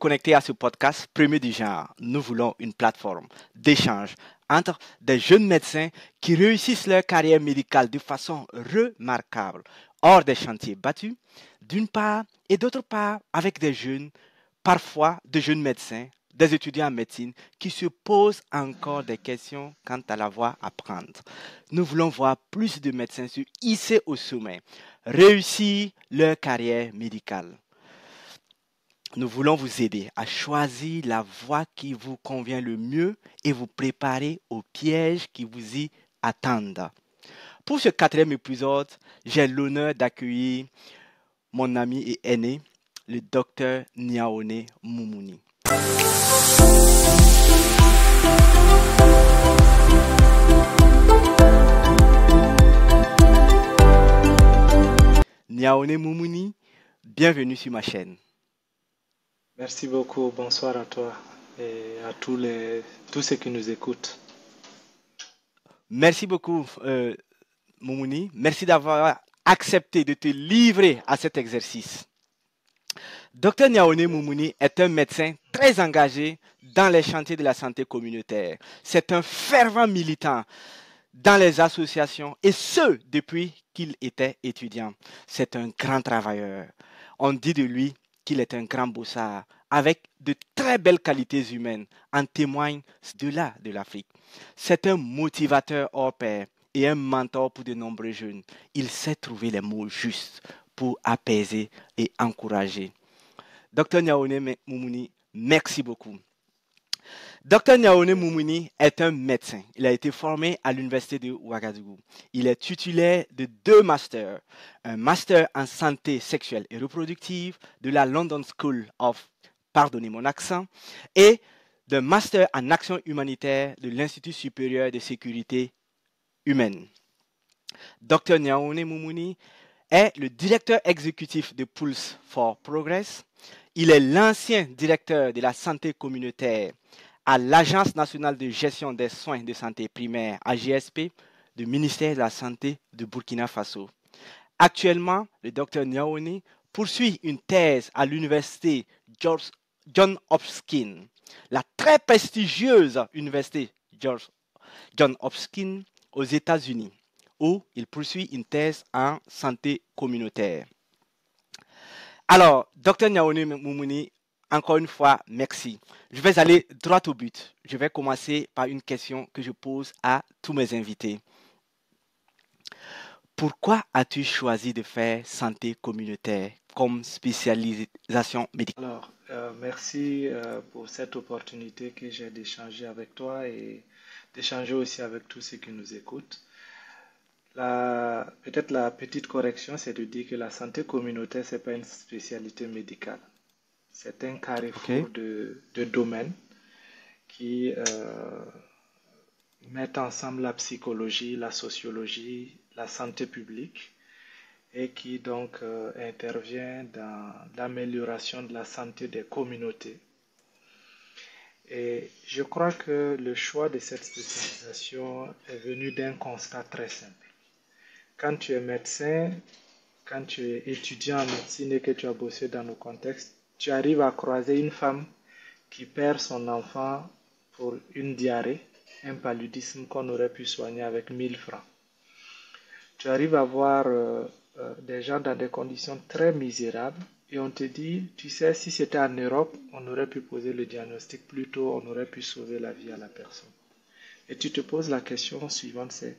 connecté à ce podcast premier du genre. Nous voulons une plateforme d'échange entre des jeunes médecins qui réussissent leur carrière médicale de façon remarquable, hors des chantiers battus, d'une part, et d'autre part, avec des jeunes, parfois de jeunes médecins, des étudiants en médecine qui se posent encore des questions quant à la voie à prendre. Nous voulons voir plus de médecins se hisser au sommet, réussir leur carrière médicale. Nous voulons vous aider à choisir la voie qui vous convient le mieux et vous préparer aux pièges qui vous y attendent. Pour ce quatrième épisode, j'ai l'honneur d'accueillir mon ami et aîné, le docteur Niaone Moumouni. Niaone Moumouni, bienvenue sur ma chaîne. Merci beaucoup, bonsoir à toi et à tous ceux qui nous écoutent. Merci beaucoup, Moumouni. Merci d'avoir accepté de te livrer à cet exercice. Dr Niaone Moumouni est un médecin très engagé dans les chantiers de la santé communautaire. C'est un fervent militant dans les associations et ce, depuis qu'il était étudiant. C'est un grand travailleur. On dit de lui qu'il est un grand bossard avec de très belles qualités humaines, en témoigne cela de l'Afrique. C'est un motivateur hors pair et un mentor pour de nombreux jeunes. Il sait trouver les mots justes pour apaiser et encourager. Dr Niaone Moumouni, merci beaucoup. Dr Niaone Moumouni est un médecin. Il a été formé à l'université de Ouagadougou. Il est titulaire de 2 masters. Un master en santé sexuelle et reproductive de la London School of, pardonnez mon accent, et d'un master en action humanitaire de l'Institut supérieur de sécurité humaine. Dr Niaone Moumouni est le directeur exécutif de Pulse for Progress. Il est l'ancien directeur de la santé communautaire à l'Agence nationale de gestion des soins de santé primaire, AGSP, du ministère de la Santé de Burkina Faso. Actuellement, le Dr Niaone poursuit une thèse à l'université John Hopkins, la très prestigieuse université John Hopkins aux États-Unis, où il poursuit une thèse en santé communautaire. Alors, Dr Niaone Moumouni, encore une fois, merci. Je vais aller droit au but. Je vais commencer par une question que je pose à tous mes invités. Pourquoi as-tu choisi de faire santé communautaire comme spécialisation médicale? Alors, merci pour cette opportunité que j'ai d'échanger avec toi et d'échanger aussi avec tous ceux qui nous écoutent. Peut-être la petite correction, c'est de dire que la santé communautaire, ce n'est pas une spécialité médicale. C'est un carrefour de domaines qui mettent ensemble la psychologie, la sociologie, la santé publique et qui donc intervient dans l'amélioration de la santé des communautés. Et je crois que le choix de cette spécialisation est venu d'un constat très simple. Quand tu es médecin, quand tu es étudiant en médecine et que tu as bossé dans nos contextes, tu arrives à croiser une femme qui perd son enfant pour une diarrhée, un paludisme qu'on aurait pu soigner avec 1000 francs. Tu arrives à voir des gens dans des conditions très misérables et on te dit, tu sais, si c'était en Europe, on aurait pu poser le diagnostic plus tôt, on aurait pu sauver la vie à la personne. Et tu te poses la question suivante, c'est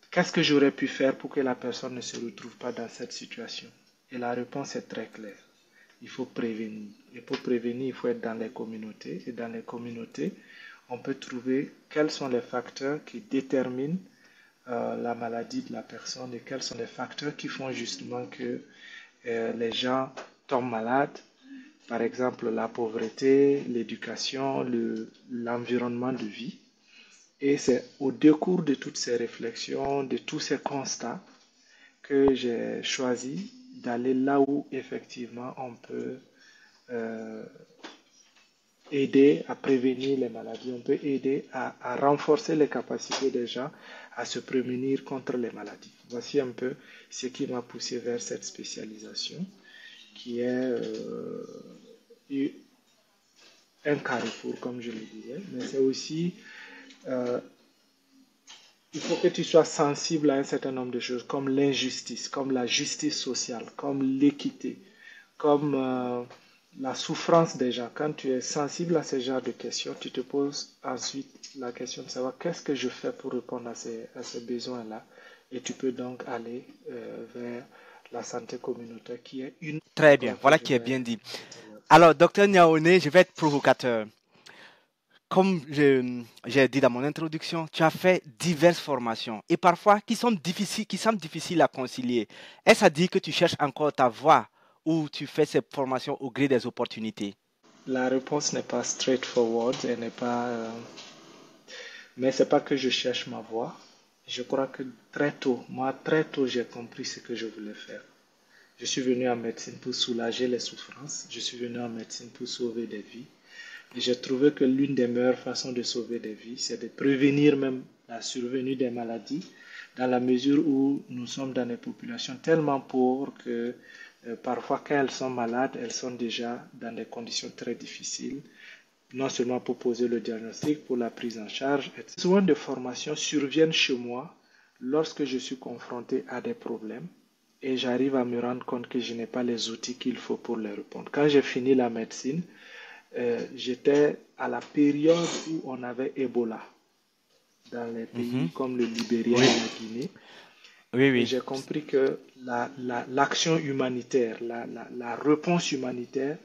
qu'est-ce que j'aurais pu faire pour que la personne ne se retrouve pas dans cette situation? Et la réponse est très claire. Il faut prévenir. Et pour prévenir, il faut être dans les communautés. Et dans les communautés, on peut trouver quels sont les facteurs qui déterminent la maladie de la personne et quels sont les facteurs qui font justement que les gens tombent malades. Par exemple, la pauvreté, l'éducation, l'environnement de vie. Et c'est au décours de toutes ces réflexions, de tous ces constats, que j'ai choisi d'aller là où effectivement on peut aider à prévenir les maladies, on peut aider à renforcer les capacités des gens à se prémunir contre les maladies. Voici un peu ce qui m'a poussé vers cette spécialisation qui est un carrefour, comme je le disais, mais c'est aussi, euh, il faut que tu sois sensible à un certain nombre de choses, comme l'injustice, comme la justice sociale, comme l'équité, comme la souffrance des gens. Quand tu es sensible à ce genre de questions, tu te poses ensuite la question de savoir qu'est-ce que je fais pour répondre à ces besoins-là. Et tu peux donc aller vers la santé communautaire qui est une Très dans bien, laquelle voilà je qui est vais bien dit. intervenir. Alors, docteur Niaoné, je vais être provocateur. Comme j'ai dit dans mon introduction, tu as fait diverses formations et parfois qui semblent difficiles à concilier. Est-ce à dire que tu cherches encore ta voie ou tu fais ces formations au gré des opportunités? La réponse n'est pas straightforward, elle n'est pas, mais c'est pas que je cherche ma voie. Je crois que très tôt, j'ai compris ce que je voulais faire. Je suis venu en médecine pour soulager les souffrances. Je suis venu en médecine pour sauver des vies. Et j'ai trouvé que l'une des meilleures façons de sauver des vies, c'est de prévenir même la survenue des maladies, dans la mesure où nous sommes dans des populations tellement pauvres que parfois quand elles sont malades, elles sont déjà dans des conditions très difficiles, non seulement pour poser le diagnostic, pour la prise en charge, etc. Souvent de formations surviennent chez moi lorsque je suis confronté à des problèmes et j'arrive à me rendre compte que je n'ai pas les outils qu'il faut pour les répondre. Quand j'ai fini la médecine, j'étais à la période où on avait Ebola dans les pays Mhm. comme le Libéria Oui, et la Guinée. oui, Et oui. j'ai compris que l'action humanitaire, la réponse humanitaire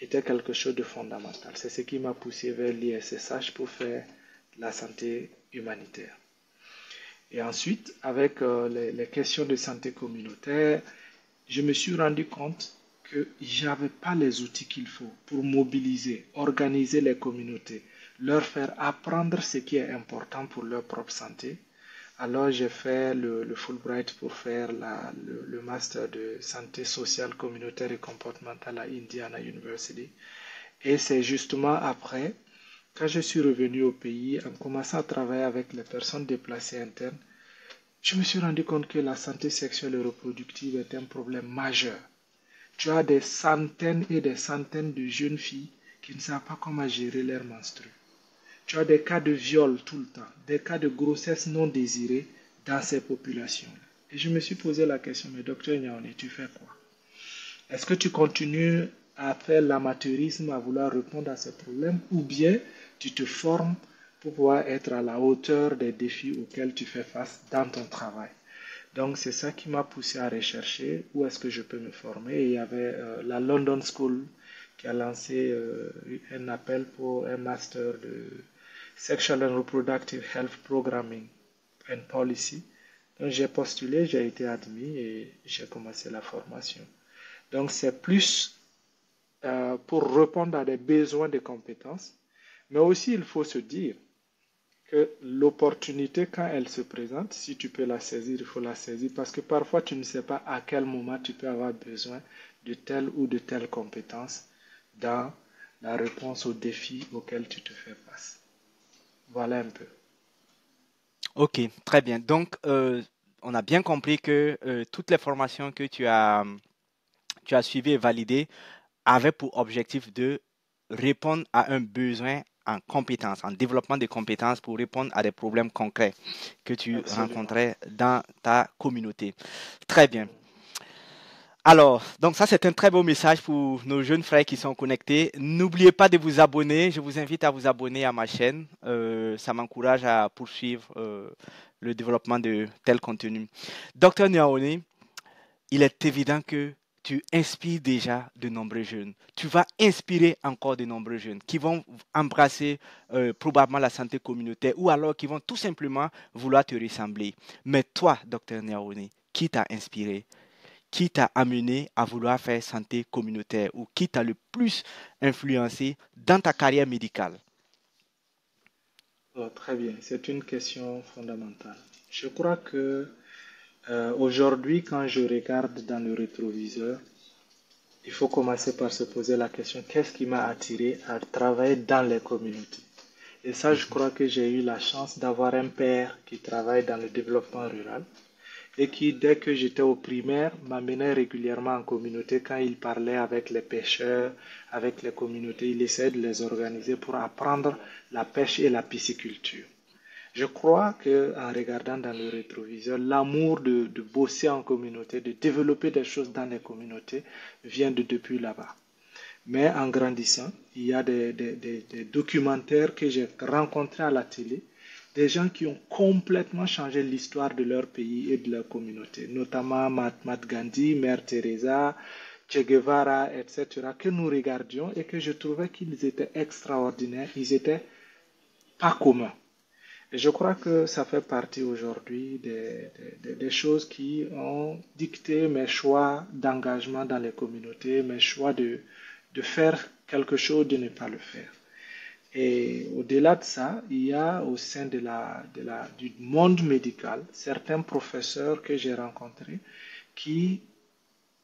était quelque chose de fondamental. C'est ce qui m'a poussé vers l'ISSH pour faire la santé humanitaire. Et ensuite, avec les questions de santé communautaire, je me suis rendu compte que j'avais pas les outils qu'il faut pour mobiliser, organiser les communautés, leur faire apprendre ce qui est important pour leur propre santé. Alors j'ai fait le Fulbright pour faire le master de santé sociale, communautaire et comportementale à Indiana University. Et c'est justement après, quand je suis revenu au pays, en commençant à travailler avec les personnes déplacées internes, je me suis rendu compte que la santé sexuelle et reproductive est un problème majeur. Tu as des centaines et des centaines de jeunes filles qui ne savent pas comment gérer leurs menstrues. Tu as des cas de viol tout le temps, des cas de grossesse non désirée dans ces populations. Et je me suis posé la question, mais docteur Nyaone, tu fais quoi? Est-ce que tu continues à faire l'amateurisme, à vouloir répondre à ces problèmes, ou bien tu te formes pour pouvoir être à la hauteur des défis auxquels tu fais face dans ton travail? Donc c'est ça qui m'a poussé à rechercher où est-ce que je peux me former. Et il y avait la London School qui a lancé un appel pour un master de Sexual and Reproductive Health Programming and Policy. Donc j'ai postulé, j'ai été admis et j'ai commencé la formation. Donc c'est plus pour répondre à des besoins de compétences, mais aussi il faut se dire que l'opportunité, quand elle se présente, si tu peux la saisir, il faut la saisir parce que parfois tu ne sais pas à quel moment tu peux avoir besoin de telle ou de telle compétence dans la réponse aux défis auxquels tu te fais face. Voilà un peu. Ok, très bien. Donc, on a bien compris que toutes les formations que tu as suivies et validées avaient pour objectif de répondre à un besoin en compétences, en développement de compétences pour répondre à des problèmes concrets que tu Absolument. rencontrais dans ta communauté. Très bien. Alors, donc ça c'est un très beau message pour nos jeunes frères qui sont connectés. N'oubliez pas de vous abonner. Je vous invite à vous abonner à ma chaîne. Ça m'encourage à poursuivre le développement de tel contenu. Docteur Niaouni, il est évident que tu inspires déjà de nombreux jeunes. Tu vas inspirer encore de nombreux jeunes qui vont embrasser probablement la santé communautaire ou alors qui vont tout simplement vouloir te ressembler. Mais toi, docteur Niaouni, qui t'a inspiré? Qui t'a amené à vouloir faire santé communautaire ou qui t'a le plus influencé dans ta carrière médicale? Oh, très bien, c'est une question fondamentale. Je crois que aujourd'hui, quand je regarde dans le rétroviseur, il faut commencer par se poser la question, qu'est-ce qui m'a attiré à travailler dans les communautés? Et ça, je crois que j'ai eu la chance d'avoir un père qui travaille dans le développement rural, et qui, dès que j'étais au primaire, m'amenait régulièrement en communauté quand il parlait avec les pêcheurs, avec les communautés. Il essayait de les organiser pour apprendre la pêche et la pisciculture. Je crois que en regardant dans le rétroviseur, l'amour de bosser en communauté, de développer des choses dans les communautés, vient de depuis là-bas. Mais en grandissant, il y a des documentaires que j'ai rencontrés à la télé, des gens qui ont complètement changé l'histoire de leur pays et de leur communauté, notamment Mahatma Gandhi, Mère Teresa, Che Guevara, etc., que nous regardions et que je trouvais qu'ils étaient extraordinaires, ils étaient pas communs. Et je crois que ça fait partie aujourd'hui des choses qui ont dicté mes choix d'engagement dans les communautés, mes choix de faire quelque chose, de ne pas le faire. Et au-delà de ça, il y a au sein du monde médical certains professeurs que j'ai rencontrés qui,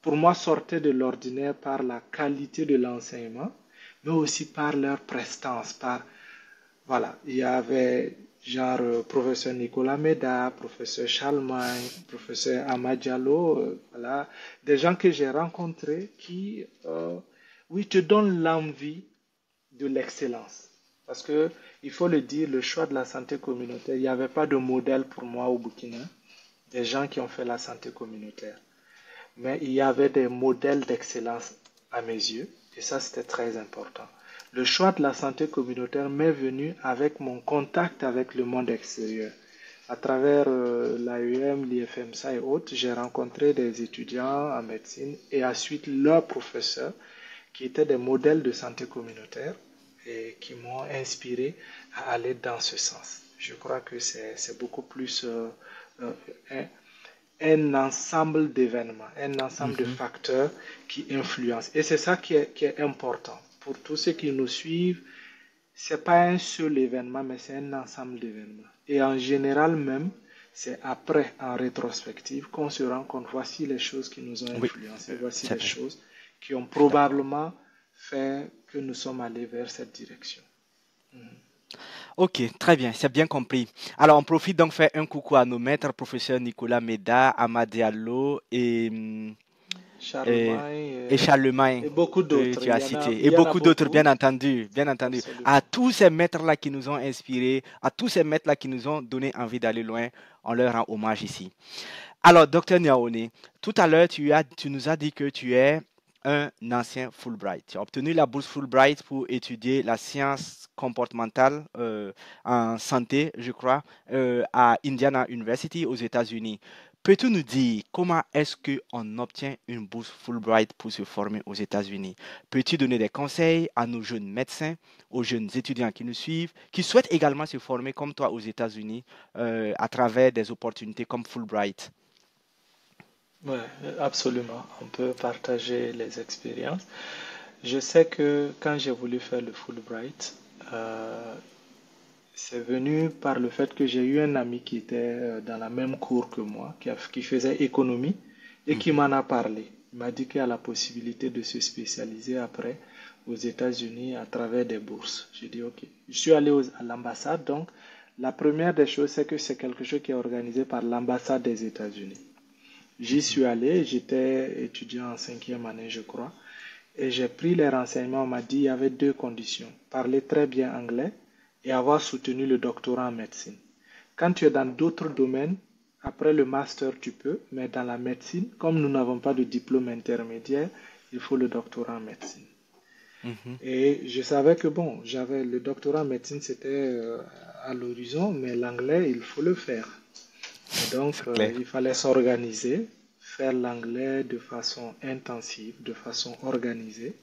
pour moi, sortaient de l'ordinaire par la qualité de l'enseignement, mais aussi par leur prestance. Voilà, il y avait genre professeur Nicolas Méda, professeur Charlemagne, professeur Ahmad Diallo, voilà, des gens que j'ai rencontrés qui, oui, te donnent l'envie de l'excellence. Parce que, il faut le dire, le choix de la santé communautaire, il n'y avait pas de modèle pour moi au Burkina, des gens qui ont fait la santé communautaire. Mais il y avait des modèles d'excellence à mes yeux, et ça c'était très important. Le choix de la santé communautaire m'est venu avec mon contact avec le monde extérieur. À travers l'AEM, l'IFMSA et autres, j'ai rencontré des étudiants en médecine et ensuite leurs professeurs qui étaient des modèles de santé communautaire et qui m'ont inspiré à aller dans ce sens. Je crois que c'est beaucoup plus un ensemble d'événements, un ensemble de facteurs qui influencent. Et c'est ça qui est important. Pour tous ceux qui nous suivent, c'est pas un seul événement, mais c'est un ensemble d'événements. Et en général même, c'est après, en rétrospective, qu'on se rend compte, voici les choses qui nous ont influencés, voici les choses qui ont probablement fait que nous sommes allés vers cette direction. Ok, très bien, c'est bien compris. Alors, on profite donc faire un coucou à nos maîtres, professeurs Nicolas Méda, Amad Diallo et Charlemagne et beaucoup que d'autres. tu as cité. Il Et y en a beaucoup d'autres, beaucoup. bien entendu, bien entendu. Absolument. À tous ces maîtres-là qui nous ont inspirés, à tous ces maîtres-là qui nous ont donné envie d'aller loin, on leur rend hommage ici. Alors, docteur Niaoné, tout à l'heure, tu nous as dit que tu es un ancien Fulbright. Tu as obtenu la bourse Fulbright pour étudier la science comportementale en santé, je crois, à Indiana University aux États-Unis. Peux-tu nous dire comment est-ce qu'on obtient une bourse Fulbright pour se former aux États-Unis? Peux-tu donner des conseils à nos jeunes médecins, aux jeunes étudiants qui nous suivent, qui souhaitent également se former comme toi aux États-Unis à travers des opportunités comme Fulbright? Oui, absolument. On peut partager les expériences. Je sais que quand j'ai voulu faire le Fulbright, c'est venu par le fait que j'ai eu un ami qui était dans la même cour que moi, qui faisait économie et qui m'en a parlé. Il m'a dit qu'il y a la possibilité de se spécialiser après aux États-Unis à travers des bourses. J'ai dit OK. Je suis allé à l'ambassade, donc la première des choses, c'est que c'est quelque chose qui est organisé par l'ambassade des États-Unis. J'y suis allé, j'étais étudiant en 5e année, je crois, et j'ai pris les renseignements. On m'a dit qu'il y avait deux conditions: parler très bien anglais et avoir soutenu le doctorat en médecine. Quand tu es dans d'autres domaines, après le master, tu peux, mais dans la médecine, comme nous n'avons pas de diplôme intermédiaire, il faut le doctorat en médecine. Et je savais que bon, j'avais le doctorat en médecine, c'était à l'horizon, mais l'anglais, il faut le faire. Et donc, il fallait s'organiser, faire l'anglais de façon intensive, de façon organisée.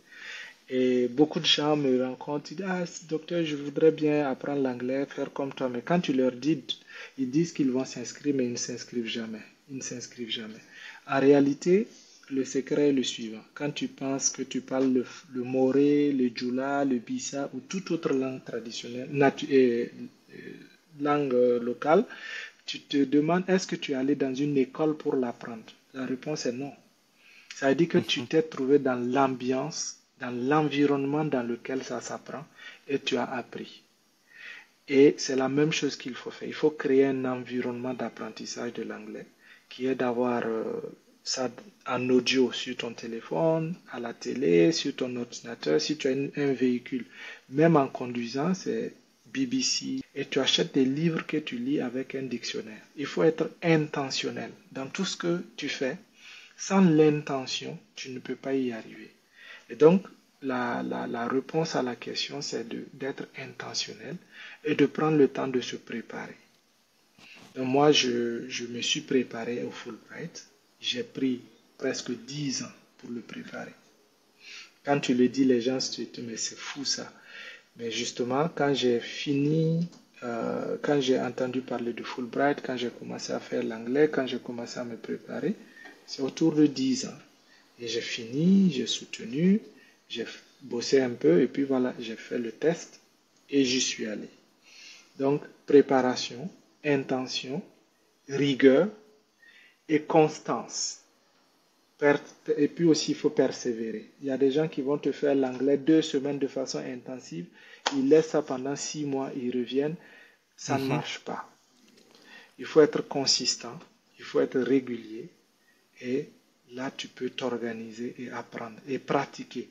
Et beaucoup de gens me rencontrent, ils disent: Ah, docteur, je voudrais bien apprendre l'anglais, faire comme toi. Mais quand tu leur dis, ils disent qu'ils vont s'inscrire, mais ils ne s'inscrivent jamais. Ils ne s'inscrivent jamais. En réalité, le secret est le suivant. Quand tu penses que tu parles le moré, le djoula, le bisa ou toute autre langue traditionnelle, langue locale, tu te demandes est-ce que tu es allé dans une école pour l'apprendre. La réponse est non. Ça veut dire que tu t'es trouvé dans l'ambiance, dans l'environnement dans lequel ça s'apprend et tu as appris. Et c'est la même chose qu'il faut faire. Il faut créer un environnement d'apprentissage de l'anglais qui est d'avoir ça en audio sur ton téléphone, à la télé, sur ton ordinateur, si tu as un véhicule. Même en conduisant, c'est BBC. Et tu achètes des livres que tu lis avec un dictionnaire. Il faut être intentionnel dans tout ce que tu fais. Sans l'intention, tu ne peux pas y arriver. Et donc, la réponse à la question, c'est d'être intentionnel et de prendre le temps de se préparer. Donc moi, je me suis préparé au Fulbright. J'ai pris presque 10 ans pour le préparer. Quand tu le dis, les gens se disent, mais c'est fou ça. Mais justement, quand j'ai fini, quand j'ai entendu parler de Fulbright, quand j'ai commencé à faire l'anglais, quand j'ai commencé à me préparer, c'est autour de 10 ans. Et j'ai fini, j'ai soutenu, j'ai bossé un peu et puis voilà, j'ai fait le test et j'y suis allé. Donc, préparation, intention, rigueur et constance. Et puis aussi, il faut persévérer. Il y a des gens qui vont te faire l'anglais 2 semaines de façon intensive. Ils laissent ça pendant 6 mois, ils reviennent. Ça ne marche pas. Il faut être consistant, il faut être régulier. Et là, tu peux t'organiser et apprendre et pratiquer.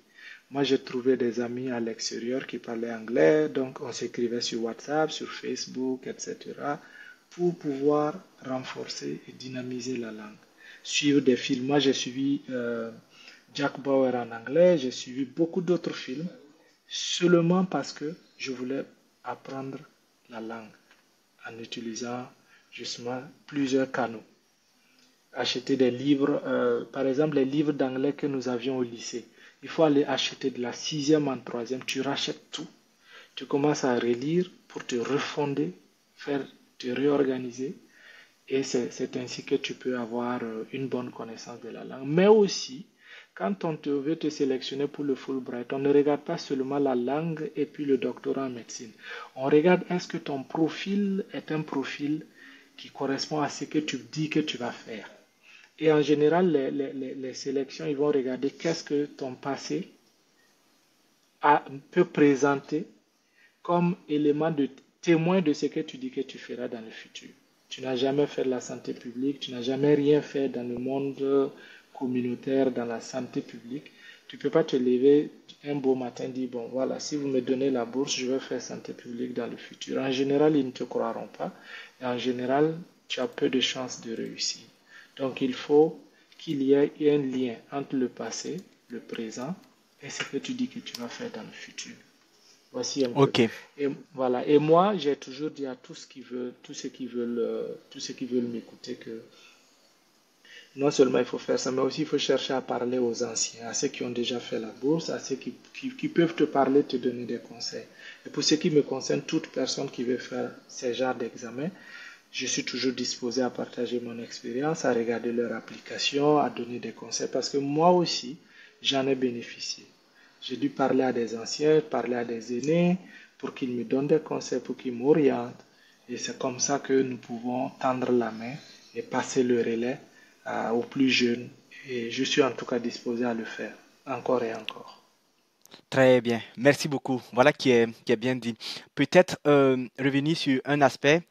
Moi, j'ai trouvé des amis à l'extérieur qui parlaient anglais. Donc, on s'écrivait sur WhatsApp, sur Facebook, etc. pour pouvoir renforcer et dynamiser la langue. Suivre des films. Moi, j'ai suivi Jack Bauer en anglais. J'ai suivi beaucoup d'autres films seulement parce que je voulais apprendre la langue en utilisant justement plusieurs canaux. Acheter des livres, par exemple les livres d'anglais que nous avions au lycée. Il faut aller acheter de la 6e en 3e. Tu rachètes tout. Tu commences à relire pour te refonder, te réorganiser. Et c'est ainsi que tu peux avoir une bonne connaissance de la langue. Mais aussi, quand on veut te sélectionner pour le Fulbright, on ne regarde pas seulement la langue et puis le doctorat en médecine. On regarde est-ce que ton profil est un profil qui correspond à ce que tu dis que tu vas faire. Et en général, les sélections, ils vont regarder qu'est-ce que ton passé peut présenter comme élément de témoin de ce que tu dis que tu feras dans le futur. Tu n'as jamais fait de la santé publique, tu n'as jamais rien fait dans le monde communautaire, dans la santé publique. Tu ne peux pas te lever un beau matin et dire, bon voilà, si vous me donnez la bourse, je vais faire santé publique dans le futur. En général, ils ne te croiront pas. Et en général, tu as peu de chances de réussir. Donc, il faut qu'il y ait un lien entre le passé, le présent et ce que tu dis que tu vas faire dans le futur. Voici un peu. Et voilà. Et moi, j'ai toujours dit à tous ceux qui veulent m'écouter que non seulement il faut faire ça, mais aussi il faut chercher à parler aux anciens, à ceux qui ont déjà fait la bourse, à ceux qui peuvent te parler, te donner des conseils. Et pour ce qui me concerne, toute personne qui veut faire ce genre d'examen, je suis toujours disposé à partager mon expérience, à regarder leur application, à donner des conseils, parce que moi aussi, j'en ai bénéficié. J'ai dû parler à des anciens, parler à des aînés, pour qu'ils me donnent des conseils, pour qu'ils m'orientent. Et c'est comme ça que nous pouvons tendre la main et passer le relais aux plus jeunes. Et je suis en tout cas disposé à le faire, encore et encore. Très bien, merci beaucoup. Voilà qui est bien dit. Peut-être revenir sur un aspect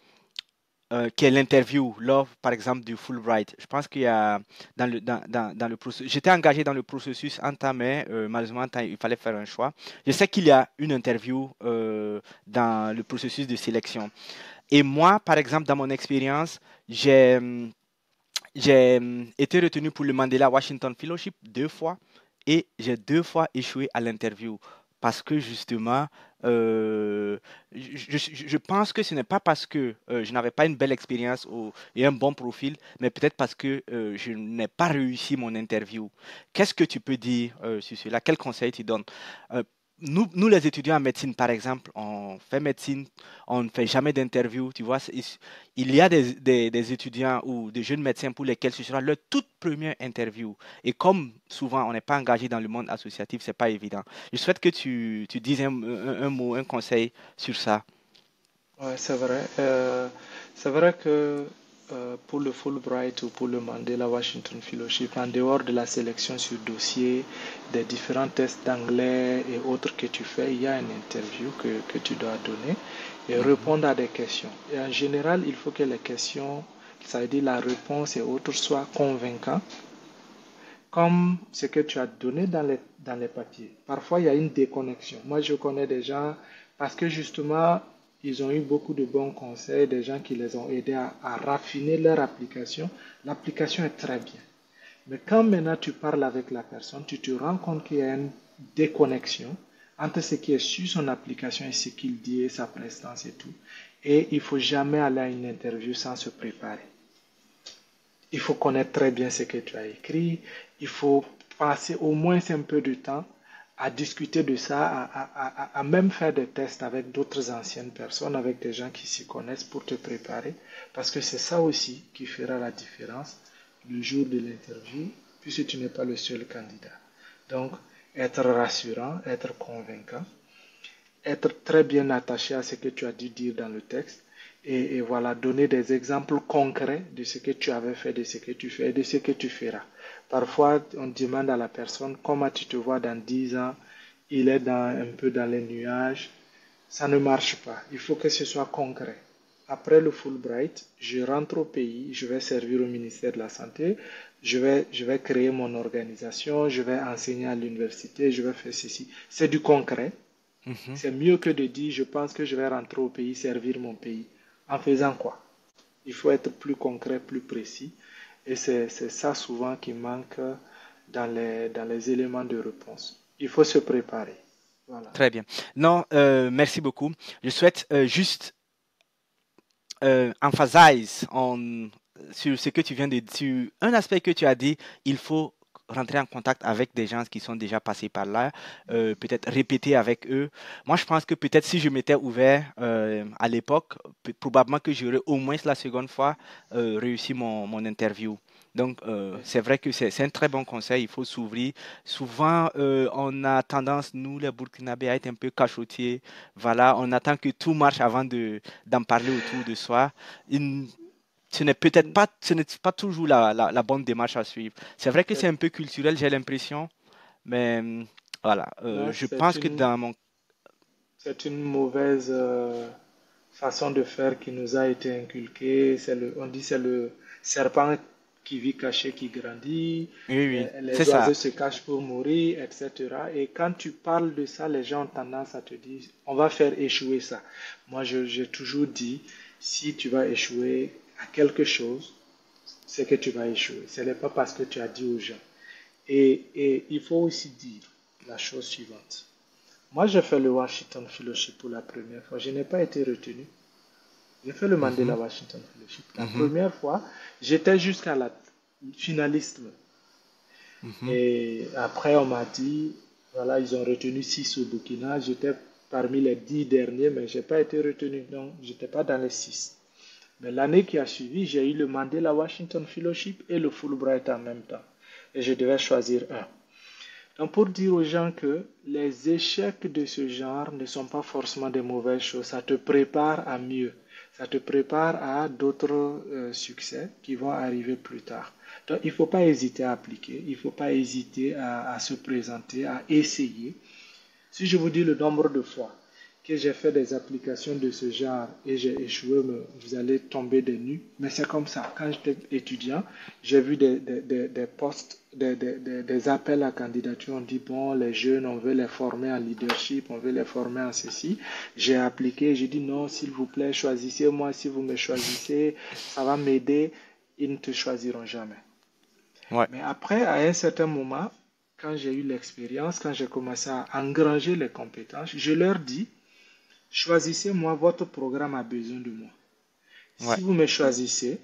qui est l'interview lors, par exemple, du Fulbright. Je pense qu'il y a dans le processus, j'étais engagé dans le processus entamé, malheureusement, il fallait faire un choix. Je sais qu'il y a une interview dans le processus de sélection. Et moi, par exemple, dans mon expérience, j'ai été retenu pour le Mandela Washington Fellowship 2 fois et j'ai 2 fois échoué à l'interview parce que justement, je pense que ce n'est pas parce que je n'avais pas une belle expérience et un bon profil, mais peut-être parce que je n'ai pas réussi mon interview. Qu'est-ce que tu peux dire sur cela? Quel conseil tu donnes? Euh, nous, les étudiants en médecine, par exemple, on fait médecine, on ne fait jamais d'interview, tu vois. Il y a des étudiants ou des jeunes médecins pour lesquels ce sera leur toute première interview. Et comme souvent, on n'est pas engagé dans le monde associatif, c'est pas évident. Je souhaite que tu dises un mot, un conseil sur ça. Ouais, c'est vrai. C'est vrai que pour le Fulbright ou pour le Mandela Washington Fellowship, en dehors de la sélection sur dossier, des différents tests d'anglais et autres que tu fais, il y a une interview que tu dois donner et répondre à des questions. Et en général, il faut que les questions ça veut dire la réponse et autres, soit convaincant, comme ce que tu as donné dans les papiers. Parfois, il y a une déconnexion. Moi, je connais des gens, parce que justement, ils ont eu beaucoup de bons conseils, des gens qui les ont aidés à raffiner leur application. L'application est très bien. Mais quand maintenant tu parles avec la personne, tu te rends compte qu'il y a une déconnexion entre ce qui est sur son application et ce qu'il dit et sa prestance et tout. Et il ne faut jamais aller à une interview sans se préparer. Il faut connaître très bien ce que tu as écrit. Il faut passer au moins un peu de temps à discuter de ça, à même faire des tests avec d'autres anciennes personnes, avec des gens qui s'y connaissent pour te préparer. Parce que c'est ça aussi qui fera la différence le jour de l'interview, puisque tu n'es pas le seul candidat. Donc, être rassurant, être convaincant, être très bien attaché à ce que tu as dû dire dans le texte, et voilà, donner des exemples concrets de ce que tu avais fait, de ce que tu fais, de ce que tu feras. Parfois, on demande à la personne comment tu te vois dans 10 ans, il est un peu dans les nuages. Ça ne marche pas. Il faut que ce soit concret. Après le Fulbright, je rentre au pays, je vais servir au ministère de la Santé, je vais créer mon organisation, je vais enseigner à l'université, je vais faire ceci. C'est du concret. C'est mieux que de dire je pense que je vais rentrer au pays, servir mon pays. En faisant quoi? Il faut être plus concret, plus précis. Et c'est ça souvent qui manque dans les éléments de réponse. Il faut se préparer. Voilà. Très bien. Non, merci beaucoup. Je souhaite juste emphasize sur ce que tu viens de dire, sur un aspect que tu as dit, il faut rentrer en contact avec des gens qui sont déjà passés par là, peut-être répéter avec eux. Moi, je pense que peut-être si je m'étais ouvert à l'époque, probablement que j'aurais au moins la seconde fois réussi mon interview. Donc, c'est vrai que c'est un très bon conseil, il faut s'ouvrir. Souvent, on a tendance, nous, les Burkinabés, à être un peu cachotiers. Voilà, on attend que tout marche avant d'en parler autour de soi. Ce n'est peut-être pas, ce n'est pas toujours la bonne démarche à suivre. C'est vrai que c'est un peu culturel, j'ai l'impression, mais voilà, Non, je pense que dans mon... c'est une mauvaise façon de faire qui nous a été inculquée. On dit c'est le serpent qui vit caché qui grandit, Oui, oui, c'est les ça. oiseaux se cachent pour mourir, etc. Et quand tu parles de ça, les gens ont tendance à te dire, on va faire échouer ça. Moi, j'ai toujours dit, si tu vas échouer à quelque chose, c'est que tu vas échouer. Ce n'est pas parce que tu as dit aux gens. Et il faut aussi dire la chose suivante. Moi, j'ai fait le Washington Fellowship pour la première fois. Je n'ai pas été retenu. J'ai fait le Mandela Washington Fellowship. La première fois, j'étais jusqu'à la finaliste. Et après, on m'a dit, voilà, ils ont retenu 6 au Burkina. J'étais parmi les 10 derniers, mais je n'ai pas été retenu. Donc, je n'étais pas dans les 6. Mais l'année qui a suivi, j'ai eu le Mandela Washington Fellowship et le Fulbright en même temps. Et je devais choisir un. Donc, pour dire aux gens que les échecs de ce genre ne sont pas forcément des mauvaises choses, ça te prépare à mieux. Ça te prépare à d'autres succès qui vont arriver plus tard. Donc, il ne faut pas hésiter à appliquer, il ne faut pas hésiter à se présenter, à essayer. Si je vous dis le nombre de fois que j'ai fait des applications de ce genre et j'ai échoué, vous allez tomber des nues. Mais c'est comme ça. Quand j'étais étudiant, j'ai vu des postes, des appels à candidature. On dit, bon, les jeunes, on veut les former en leadership, on veut les former en ceci. J'ai appliqué, j'ai dit, non, s'il vous plaît, choisissez-moi. Si vous me choisissez, ça va m'aider. Ils ne te choisiront jamais. Ouais. Mais après, à un certain moment, quand j'ai eu l'expérience, quand j'ai commencé à engranger les compétences, je leur dis, choisissez-moi, votre programme a besoin de moi. Ouais. Si vous me choisissez,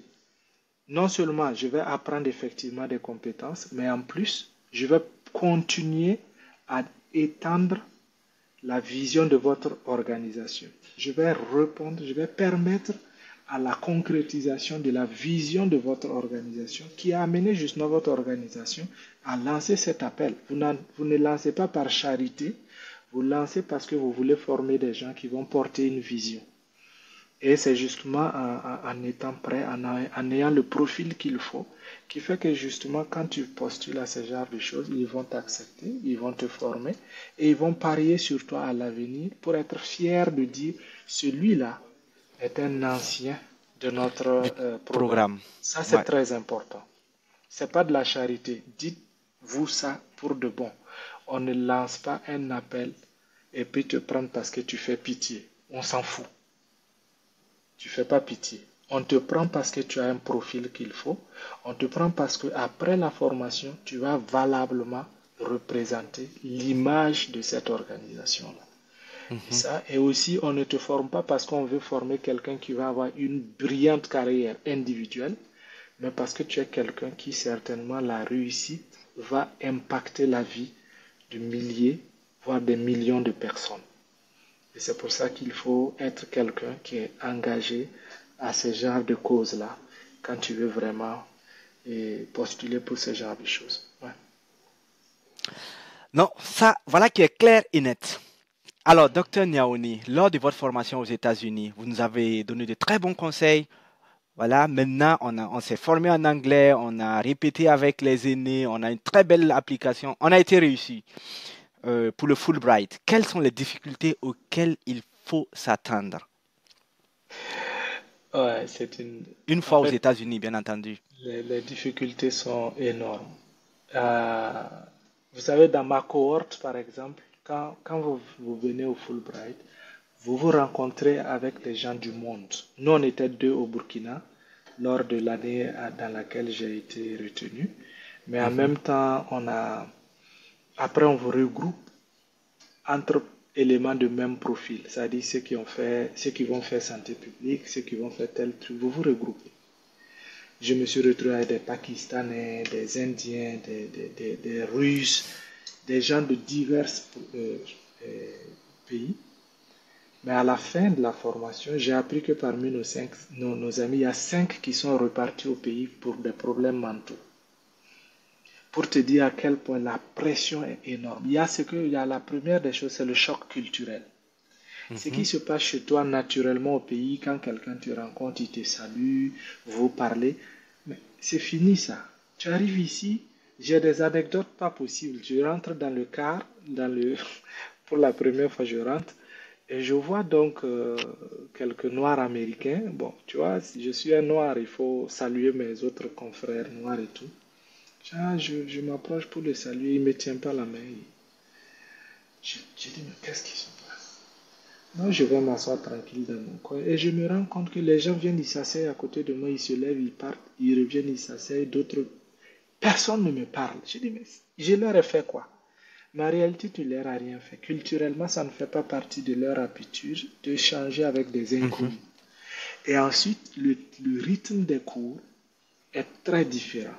non seulement je vais apprendre effectivement des compétences, mais en plus, je vais continuer à étendre la vision de votre organisation. Je vais répondre, je vais permettre à la concrétisation de la vision de votre organisation qui a amené justement votre organisation à lancer cet appel. Vous ne lancez pas par charité, vous lancez parce que vous voulez former des gens qui vont porter une vision. Et c'est justement en étant prêt, en ayant le profil qu'il faut, qui fait que justement quand tu postules à ce genre de choses, ils vont t'accepter, ils vont te former et ils vont parier sur toi à l'avenir pour être fiers de dire celui-là est un ancien de notre du programme. programme. Ça, c'est Ouais. très important. C'est pas de la charité. Dites-vous ça pour de bon. On ne lance pas un appel et puis te prendre parce que tu fais pitié. On s'en fout. Tu fais pas pitié. On te prend parce que tu as un profil qu'il faut. On te prend parce que après la formation, tu vas valablement représenter l'image de cette organisation-là. Et Mhm. ça, et aussi, on ne te forme pas parce qu'on veut former quelqu'un qui va avoir une brillante carrière individuelle, mais parce que tu es quelqu'un qui certainement la réussite va impacter la vie de milliers, voire des millions de personnes. Et c'est pour ça qu'il faut être quelqu'un qui est engagé à ce genre de causes-là quand tu veux vraiment postuler pour ce genre de choses. Ouais. Non, ça, voilà qui est clair et net. Alors, docteur Niaouni, lors de votre formation aux États-Unis, vous nous avez donné de très bons conseils. Voilà, maintenant, on s'est formé en anglais, on a répété avec les aînés, on a une très belle application, on a été réussi pour le Fulbright. Quelles sont les difficultés auxquelles il faut s'attendre Ouais, une En fois aux fait, États-Unis, bien entendu? les difficultés sont énormes. Euh, Vous savez, dans ma cohorte, par exemple, quand vous venez au Fulbright, vous vous rencontrez avec les gens du monde. Nous, on était deux au Burkina lors de l'année dans laquelle j'ai été retenu. Mais en Mhm, même temps, après, on vous regroupe entre éléments de même profil. C'est-à-dire ceux qui vont faire santé publique, ceux qui vont faire tel truc. Vous vous regroupez. Je me suis retrouvé avec des Pakistanais, des Indiens, des Russes, des gens de divers euh, pays. Mais à la fin de la formation, j'ai appris que parmi nos amis, il y a 5 qui sont repartis au pays pour des problèmes mentaux. Pour te dire à quel point la pression est énorme. Il y a la première des choses, c'est le choc culturel. Ce qui mhm. se passe chez toi naturellement au pays, quand quelqu'un te rencontre, il te salue, vous parlez, mais c'est fini ça. Tu arrives ici, j'ai des anecdotes pas possibles. Je rentre dans le car, pour la première fois je rentre, et je vois donc quelques Noirs américains. Bon, tu vois, si je suis un Noir, il faut saluer mes autres confrères noirs et tout. Je m'approche pour le saluer, il ne me tient pas la main. Je dis, mais qu'est-ce qui se passe? Non, je vais m'asseoir tranquille dans mon coin et je me rends compte que les gens viennent, ils s'asseyent à côté de moi, ils se lèvent, ils partent, ils reviennent, ils s'asseyent, d'autres. Personne ne me parle. Je dis, mais je leur ai fait quoi? Mais en réalité, tu leur as rien fait. Culturellement, ça ne fait pas partie de leur habitude de changer avec des Mhm. inconnus. Et ensuite, le rythme des cours est très différent.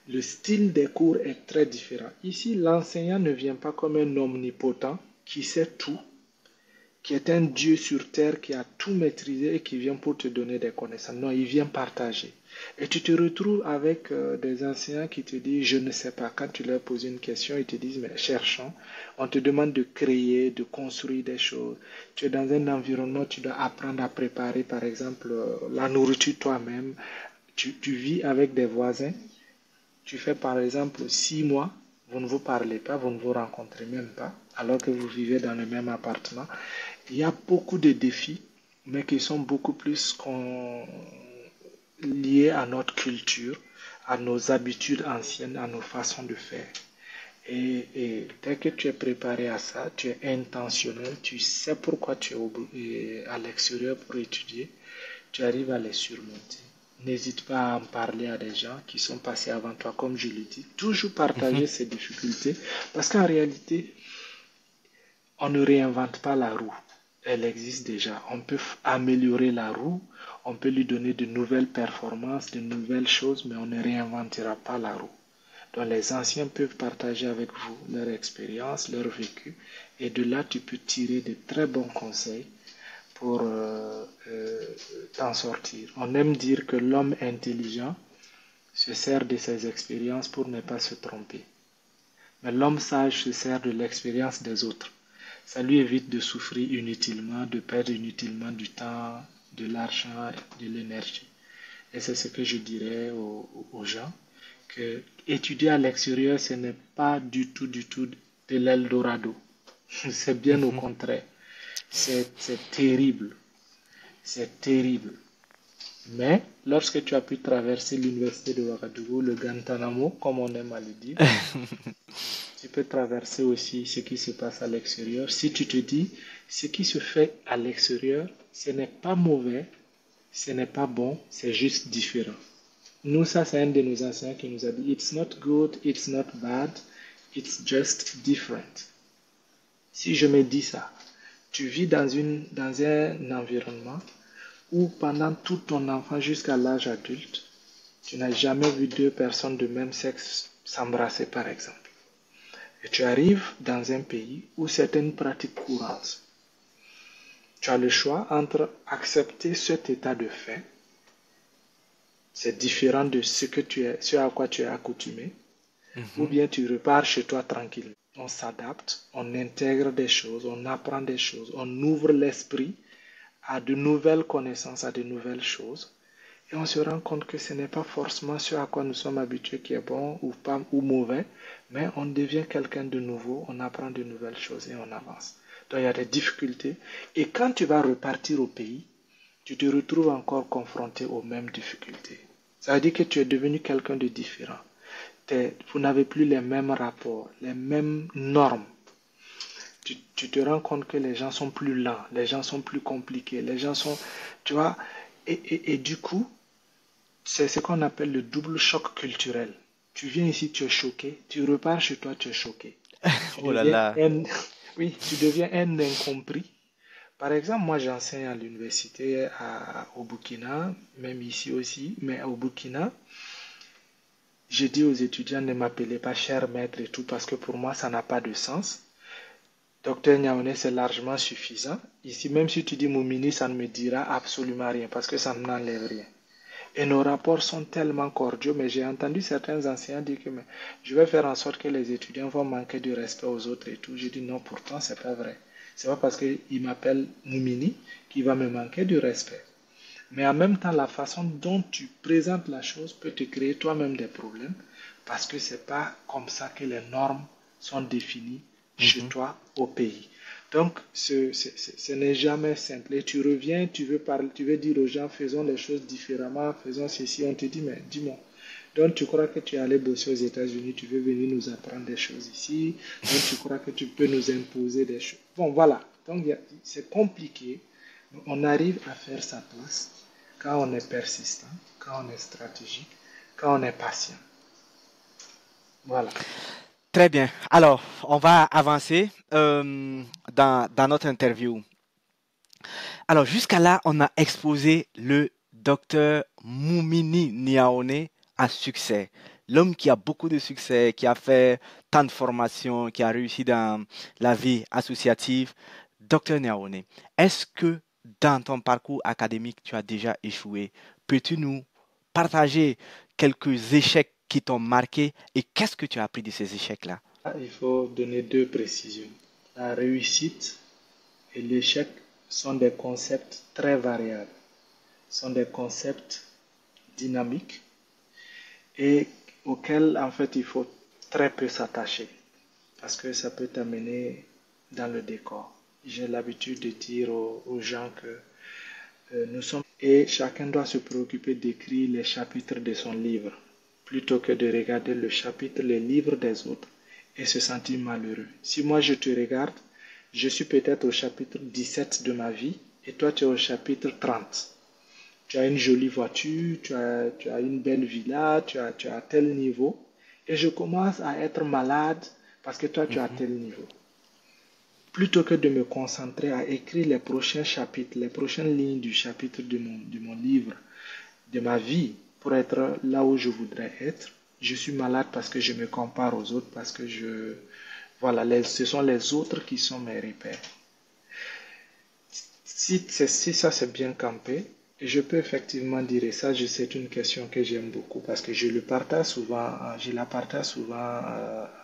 Le style des cours est très différent. Ici, l'enseignant ne vient pas comme un omnipotent qui sait tout, qui est un Dieu sur terre qui a tout maîtrisé et qui vient pour te donner des connaissances. Non, il vient partager. Et tu te retrouves avec des enseignants qui te disent, je ne sais pas. Quand tu leur poses une question, ils te disent, mais cherchons. On te demande de créer, de construire des choses. Tu es dans un environnement, tu dois apprendre à préparer, par exemple, la nourriture toi-même. Tu vis avec des voisins. Tu fais, par exemple, 6 mois. Vous ne vous parlez pas, vous ne vous rencontrez même pas, alors que vous vivez dans le même appartement. Il y a beaucoup de défis, mais qui sont beaucoup plus liés à notre culture, à nos habitudes anciennes, à nos façons de faire. Et dès que tu es préparé à ça, tu es intentionnel, tu sais pourquoi tu es à l'extérieur pour étudier, tu arrives à les surmonter. N'hésite pas à en parler à des gens qui sont passés avant toi, comme je le dis. Toujours Mhm. partager ces difficultés, parce qu'en réalité, on ne réinvente pas la roue. Elle existe déjà. On peut améliorer la roue, on peut lui donner de nouvelles performances, de nouvelles choses, mais on ne réinventera pas la roue. Donc les anciens peuvent partager avec vous leur expérience, leur vécu, et de là tu peux tirer de très bons conseils pour t'en sortir. On aime dire que l'homme intelligent se sert de ses expériences pour ne pas se tromper. Mais l'homme sage se sert de l'expérience des autres. Ça lui évite de souffrir inutilement, de perdre inutilement du temps, de l'argent, de l'énergie. Et c'est ce que je dirais aux gens, que étudier à l'extérieur, ce n'est pas du tout de l'Eldorado. C'est bien au Mhm. contraire. C'est terrible. C'est terrible. Mais lorsque tu as pu traverser l'université de Ouagadougou, le Guantanamo, comme on aime à le dire, tu peux traverser aussi ce qui se passe à l'extérieur. Si tu te dis, ce qui se fait à l'extérieur, ce n'est pas mauvais, ce n'est pas bon, c'est juste différent. Nous, ça, c'est un de nos enseignants qui nous a dit, it's not good, it's not bad, it's just different. Si je me dis ça, tu vis dans un environnement où pendant tout ton enfant jusqu'à l'âge adulte, tu n'as jamais vu deux personnes de même sexe s'embrasser, par exemple. Et tu arrives dans un pays où c'est une pratique courante. Tu as le choix entre accepter cet état de fait, c'est différent de ce à quoi tu es accoutumé, ou bien tu repars chez toi tranquille. On s'adapte, on intègre des choses, on apprend des choses, on ouvre l'esprit à de nouvelles connaissances, à de nouvelles choses. Et on se rend compte que ce n'est pas forcément ce à quoi nous sommes habitués qui est bon ou pas ou mauvais, mais on devient quelqu'un de nouveau, on apprend de nouvelles choses et on avance. Donc il y a des difficultés. Et quand tu vas repartir au pays, tu te retrouves encore confronté aux mêmes difficultés. Ça veut dire que tu es devenu quelqu'un de différent. Vous n'avez plus les mêmes rapports, les mêmes normes. Tu te rends compte que les gens sont plus lents, les gens sont plus compliqués, les gens sont, tu vois, et du coup, c'est ce qu'on appelle le double choc culturel. Tu viens ici, tu es choqué, tu repars chez toi, tu es choqué. Tu Oh là deviens là. oui, tu deviens un incompris. Par exemple, moi j'enseigne à l'université au Burkina, même ici aussi, mais au Burkina, je dis aux étudiants ne m'appelez pas cher maître et tout parce que pour moi ça n'a pas de sens. Docteur Niaoné, c'est largement suffisant. Ici, même si tu dis Moumini, ça ne me dira absolument rien parce que ça ne m'enlève rien. Et nos rapports sont tellement cordiaux, mais j'ai entendu certains enseignants dire que mais, je vais faire en sorte que les étudiants vont manquer de respect aux autres et tout. Je dis non, pourtant, c'est pas vrai. C'est pas parce qu'il m'appelle Moumini qu'il va me manquer de respect. Mais en même temps, la façon dont tu présentes la chose peut te créer toi-même des problèmes parce que c'est pas comme ça que les normes sont définies chez toi au pays. Donc, ce n'est jamais simple. Et tu reviens, tu veux parler, tu veux dire aux gens, faisons les choses différemment, faisons ceci. On te dit, mais dis-moi. Donc, tu crois que tu es allé bosser aux États-Unis, tu veux venir nous apprendre des choses ici. Donc, tu crois que tu peux nous imposer des choses. Bon, voilà. Donc, c'est compliqué. On arrive à faire sa place quand on est persistant, quand on est stratégique, quand on est patient. Voilà. Très bien. Alors, on va avancer dans notre interview. Alors, jusqu'à là, on a exposé le docteur Moumini Niaoné à succès. L'homme qui a beaucoup de succès, qui a fait tant de formations, qui a réussi dans la vie associative. Docteur Niaoné, est-ce que dans ton parcours académique, tu as déjà échoué? Peux-tu nous partager quelques échecs qui t'ont marqué et qu'est-ce que tu as appris de ces échecs-là? Il faut donner deux précisions. La réussite et l'échec sont des concepts très variables, sont des concepts dynamiques et auxquels en fait il faut très peu s'attacher parce que ça peut t'amener dans le décor. J'ai l'habitude de dire aux gens que nous sommes et chacun doit se préoccuper d'écrire les chapitres de son livre plutôt que de regarder le chapitre, les livres des autres et se sentir malheureux. Si moi je te regarde, je suis peut-être au chapitre 17 de ma vie et toi tu es au chapitre 30. Tu as une jolie voiture, tu as une belle villa, tu as tel niveau et je commence à être malade parce que toi tu as tel niveau. Plutôt que de me concentrer à écrire les prochains chapitres, les prochaines lignes du chapitre de mon livre, de ma vie, pour être là où je voudrais être, je suis malade parce que je me compare aux autres, parce que voilà, ce sont les autres qui sont mes repères. Si ça c'est bien campé, je peux effectivement dire, et ça c'est une question que j'aime beaucoup parce que je la partage souvent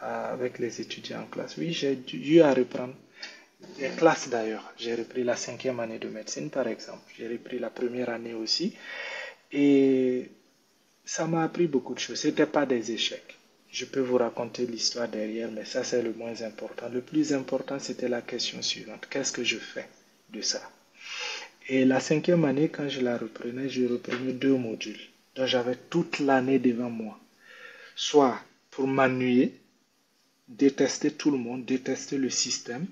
avec les étudiants en classe. Oui, j'ai dû à reprendre des classes d'ailleurs. J'ai repris la 5e année de médecine par exemple. J'ai repris la première année aussi. Et ça m'a appris beaucoup de choses. Ce n'était pas des échecs. Je peux vous raconter l'histoire derrière, mais ça c'est le moins important. Le plus important, c'était la question suivante. Qu'est-ce que je fais de ça? Et la 5e année, quand je reprenais 2 modules. Donc j'avais toute l'année devant moi. Soit pour m'ennuyer, détester tout le monde, détester le système,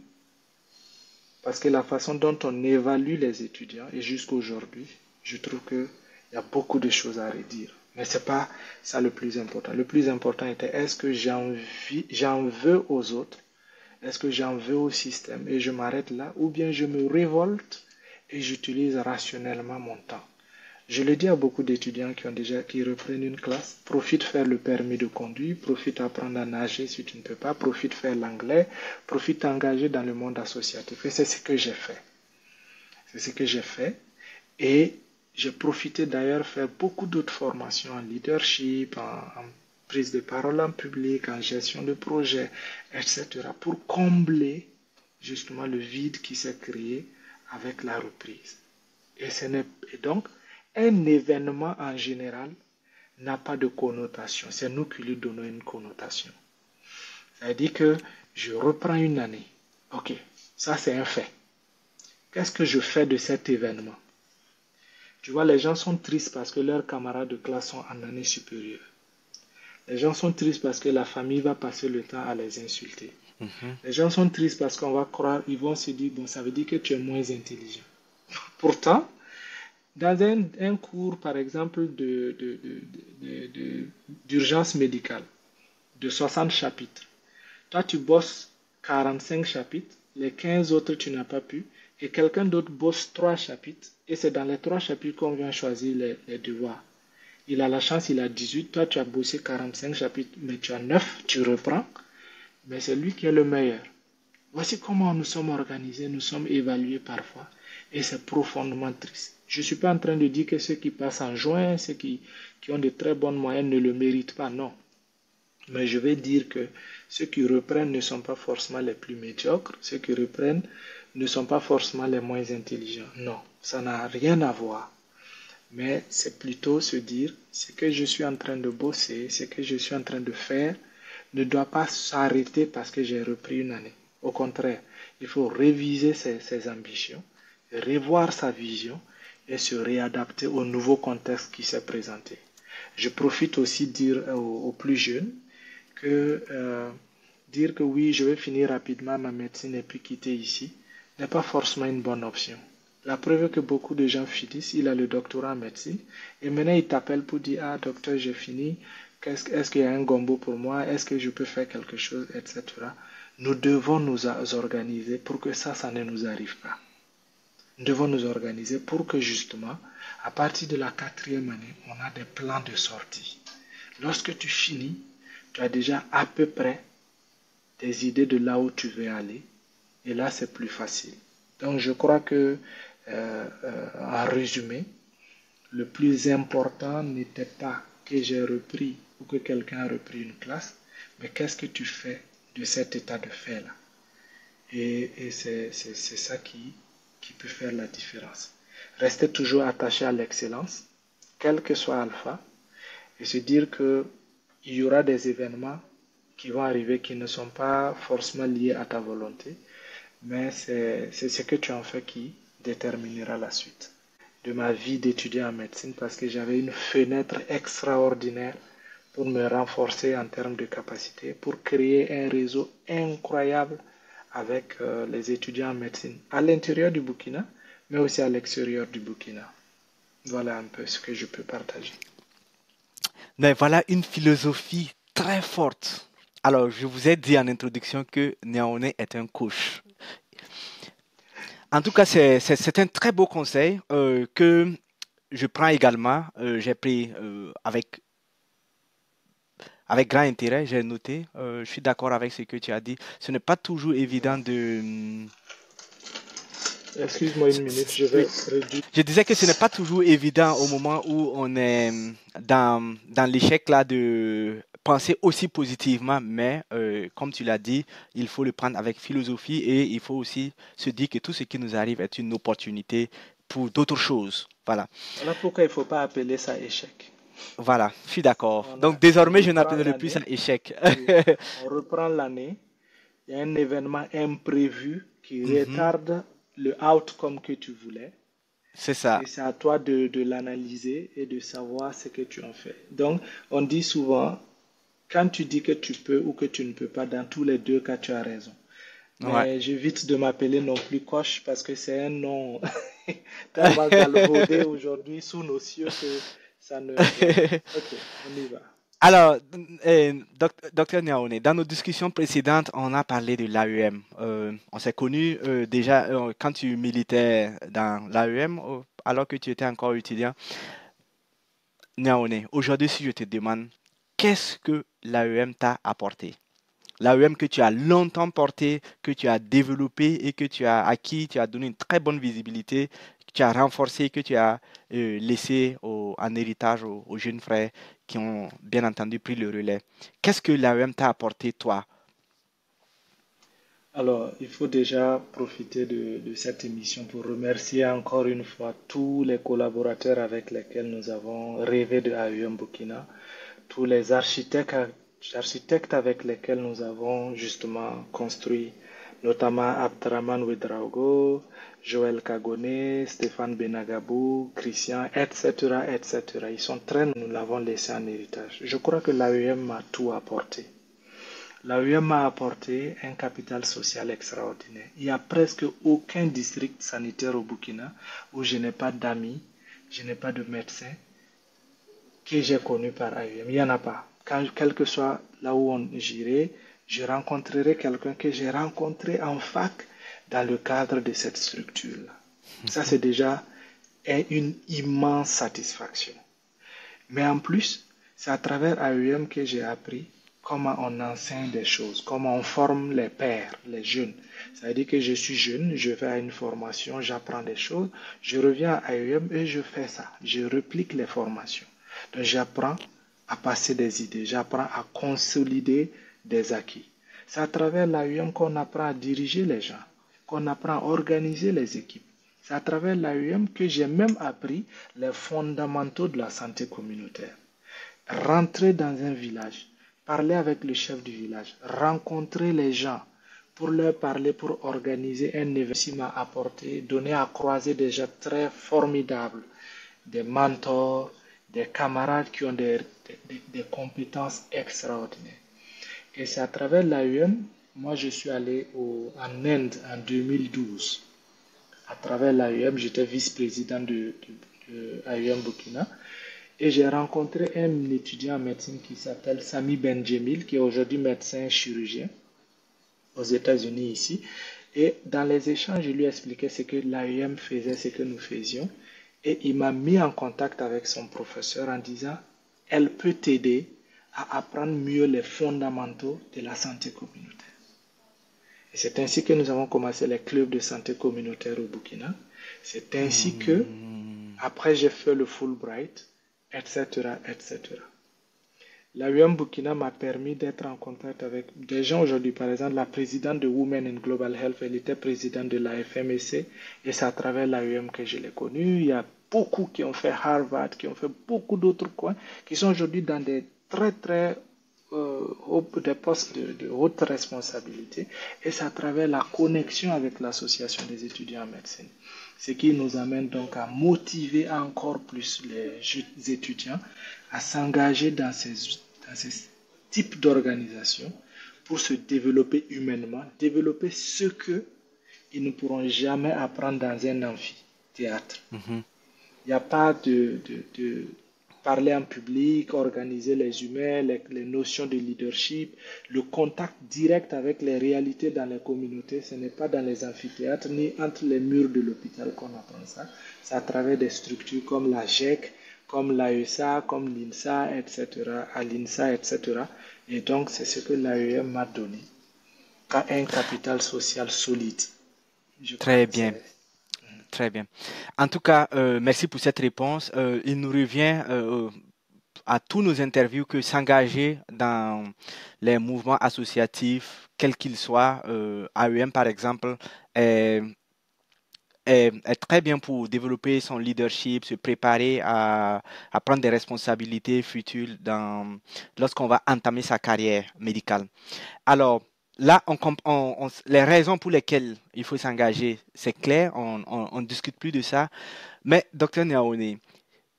parce que la façon dont on évalue les étudiants, et jusqu'à aujourd'hui, je trouve qu'il y a beaucoup de choses à redire. Mais ce n'est pas ça le plus important. Le plus important était, est-ce que j'en veux aux autres? Est-ce que j'en veux au système et je m'arrête là? Ou bien je me révolte et j'utilise rationnellement mon temps? Je le dis à beaucoup d'étudiants qui reprennent une classe, profite faire le permis de conduire, profite apprendre à nager si tu ne peux pas, profite faire l'anglais, profite t'engager dans le monde associatif. Et c'est ce que j'ai fait. C'est ce que j'ai fait. Et j'ai profité d'ailleurs faire beaucoup d'autres formations en leadership, en prise de parole en public, en gestion de projet, etc. pour combler justement le vide qui s'est créé avec la reprise. Et donc, un événement en général n'a pas de connotation. C'est nous qui lui donnons une connotation. Ça veut dire que je reprends une année. Ok, ça c'est un fait. Qu'est-ce que je fais de cet événement? Tu vois, les gens sont tristes parce que leurs camarades de classe sont en année supérieure. Les gens sont tristes parce que la famille va passer le temps à les insulter. Les gens sont tristes parce qu'on va croire, ils vont se dire, bon, ça veut dire que tu es moins intelligent. Pourtant, dans un cours, par exemple, d'urgence médicale, de 60 chapitres, toi, tu bosses 45 chapitres, les 15 autres, tu n'as pas pu, et quelqu'un d'autre bosse 3 chapitres, et c'est dans les 3 chapitres qu'on vient choisir les devoirs. Il a la chance, il a 18, toi, tu as bossé 45 chapitres, mais tu as 9, tu reprends, mais c'est lui qui est le meilleur. Voici comment nous sommes organisés, nous sommes évalués parfois, et c'est profondément triste. Je ne suis pas en train de dire que ceux qui passent en juin, ceux qui ont de très bonnes moyennes ne le méritent pas, non. Mais je vais dire que ceux qui reprennent ne sont pas forcément les plus médiocres, ceux qui reprennent ne sont pas forcément les moins intelligents. Non, ça n'a rien à voir. Mais c'est plutôt se dire, ce que je suis en train de bosser, ce que je suis en train de faire, ne doit pas s'arrêter parce que j'ai repris une année. Au contraire, il faut réviser ses ambitions, revoir sa vision et se réadapter au nouveau contexte qui s'est présenté. Je profite aussi de dire aux plus jeunes que dire que oui, je vais finir rapidement ma médecine et puis quitter ici n'est pas forcément une bonne option. La preuve est que beaucoup de gens finissent, il a le doctorat en médecine et maintenant il t'appelle pour dire ah docteur j'ai fini, est-ce qu'il y a un gombo pour moi, est-ce que je peux faire quelque chose, etc. Nous devons nous organiser pour que ça ne nous arrive pas. Nous devons nous organiser pour que justement, à partir de la 4e année, on a des plans de sortie. Lorsque tu finis, tu as déjà à peu près des idées de là où tu veux aller. Et là, c'est plus facile. Donc, je crois que, en résumé, le plus important n'était pas que j'ai repris ou que quelqu'un a repris une classe, mais qu'est-ce que tu fais de cet état de fait-là. Et c'est ça qui peut faire la différence. Rester toujours attaché à l'excellence, quel que soit alpha, et se dire qu'il y aura des événements qui vont arriver qui ne sont pas forcément liés à ta volonté, mais c'est ce que tu en fais qui déterminera la suite de ma vie d'étudiant en médecine parce que j'avais une fenêtre extraordinaire pour me renforcer en termes de capacité, pour créer un réseau incroyable avec les étudiants en médecine à l'intérieur du Burkina, mais aussi à l'extérieur du Burkina. Voilà un peu ce que je peux partager. Mais voilà une philosophie très forte. Alors, je vous ai dit en introduction que Niaoné est un coach. En tout cas, c'est un très beau conseil que je prends également. J'ai pris avec grand intérêt, j'ai noté. Je suis d'accord avec ce que tu as dit. Ce n'est pas toujours évident de... Excuse-moi une minute, je vais réduire. Je disais que ce n'est pas toujours évident au moment où on est dans l'échec là de penser aussi positivement, mais comme tu l'as dit, il faut le prendre avec philosophie et il faut aussi se dire que tout ce qui nous arrive est une opportunité pour d'autres choses. Voilà. Voilà pourquoi il ne faut pas appeler ça échec. Voilà, je suis d'accord. Donc désormais, je n'appellerai plus ça échec. On reprend l'année, il y a un événement imprévu qui retarde le outcome que tu voulais. c'est ça. Et c'est à toi de l'analyser et de savoir ce que tu en fais. Donc, on dit souvent, quand tu dis que tu peux ou que tu ne peux pas, dans tous les deux cas, tu as raison. Ouais. Mais j'évite de m'appeler non plus coach parce que c'est un nom tellement galvaudé aujourd'hui sous nos cieux que ça ne... Voilà. Ok, on y va. Alors, docteur Niaoune, dans nos discussions précédentes, on a parlé de l'AEM. On s'est connus déjà quand tu militais dans l'AEM, alors que tu étais encore étudiant. Niaoune, aujourd'hui, si je te demande, qu'est-ce que l'AEM t'a apporté? L'AEM que tu as longtemps porté, que tu as développé et que tu as acquis, tu as donné une très bonne visibilité, que tu as renforcé, que tu as laissé en héritage aux jeunes frères qui ont bien entendu pris le relais. Qu'est-ce que l'AEM t'a apporté, toi? Alors, il faut déjà profiter de cette émission pour remercier encore une fois tous les collaborateurs avec lesquels nous avons rêvé de AUM Burkina, tous les architectes avec lesquels nous avons justement construit, notamment Abdraman Ouedraogo, Joël Kagone, Stéphane Benagabou, Christian, etc., etc. Ils sont très, nous l'avons laissé en héritage. Je crois que l'AEM m'a tout apporté. L'AEM m'a apporté un capital social extraordinaire. Il n'y a presque aucun district sanitaire au Burkina où je n'ai pas d'amis, je n'ai pas de médecins que j'ai connus par AEM. Il n'y en a pas. Quel que soit là où j'irai, je rencontrerai quelqu'un que j'ai rencontré en fac dans le cadre de cette structure-là. Ça, c'est déjà une immense satisfaction. Mais en plus, c'est à travers AEM que j'ai appris comment on enseigne des choses, comment on forme les pères, les jeunes. Ça veut dire que je suis jeune, je vais à une formation, j'apprends des choses, je reviens à AEM et je fais ça. Je réplique les formations. Donc j'apprends à passer des idées, j'apprends à consolider des acquis. C'est à travers l'AEM qu'on apprend à diriger les gens, qu'on apprend à organiser les équipes. C'est à travers l'AEM que j'ai même appris les fondamentaux de la santé communautaire. Rentrer dans un village, parler avec le chef du village, rencontrer les gens pour leur parler, pour organiser un événement à apporter, donner à croiser des gens très formidables, des mentors, des camarades qui ont des compétences extraordinaires. Et c'est à travers l'AEM, moi je suis allé en Inde en 2012. À travers l'AEM, j'étais vice-président de AEM Burkina. Et j'ai rencontré un étudiant en médecine qui s'appelle Sami Benjemil, qui est aujourd'hui médecin chirurgien aux États-Unis ici. Et dans les échanges, je lui ai expliqué ce que l'AEM faisait, ce que nous faisions. Et il m'a mis en contact avec son professeur en disant, elle peut t'aider à apprendre mieux les fondamentaux de la santé communautaire. Et c'est ainsi que nous avons commencé les clubs de santé communautaire au Burkina. C'est ainsi que, Hmm. après, j'ai fait le Fulbright, etc., etc. L'AUM Burkina m'a permis d'être en contact avec des gens aujourd'hui. Par exemple, la présidente de Women in Global Health, elle était présidente de la FMEC et c'est à travers l'AUM que je l'ai connue. Il y a beaucoup qui ont fait Harvard, qui ont fait beaucoup d'autres coins, qui sont aujourd'hui dans des très des postes de haute responsabilité. Et c'est à travers la connexion avec l'association des étudiants en médecine. Ce qui nous amène donc à motiver encore plus les étudiants à s'engager dans ces types d'organisation pour se développer humainement, développer ce que ils ne pourront jamais apprendre dans un amphithéâtre. Mhm. Il n'y a pas de parler en public, organiser les humains, les notions de leadership, le contact direct avec les réalités dans les communautés. Ce n'est pas dans les amphithéâtres ni entre les murs de l'hôpital qu'on apprend ça. C'est à travers des structures comme la GEC, comme l'AESA, comme l'INSA, etc., à l'INSA, etc. Et donc, c'est ce que l'AEM m'a donné. Un capital social solide. Je crois Très que bien, c'est... très bien. En tout cas, merci pour cette réponse. Il nous revient à tous nos interviews que s'engager dans les mouvements associatifs, quels qu'ils soient, AEM par exemple, est, est très bien pour développer son leadership, se préparer à prendre des responsabilités futures lorsqu'on va entamer sa carrière médicale. Alors, là, les raisons pour lesquelles il faut s'engager, c'est clair, on ne discute plus de ça. Mais, docteur Niaoné,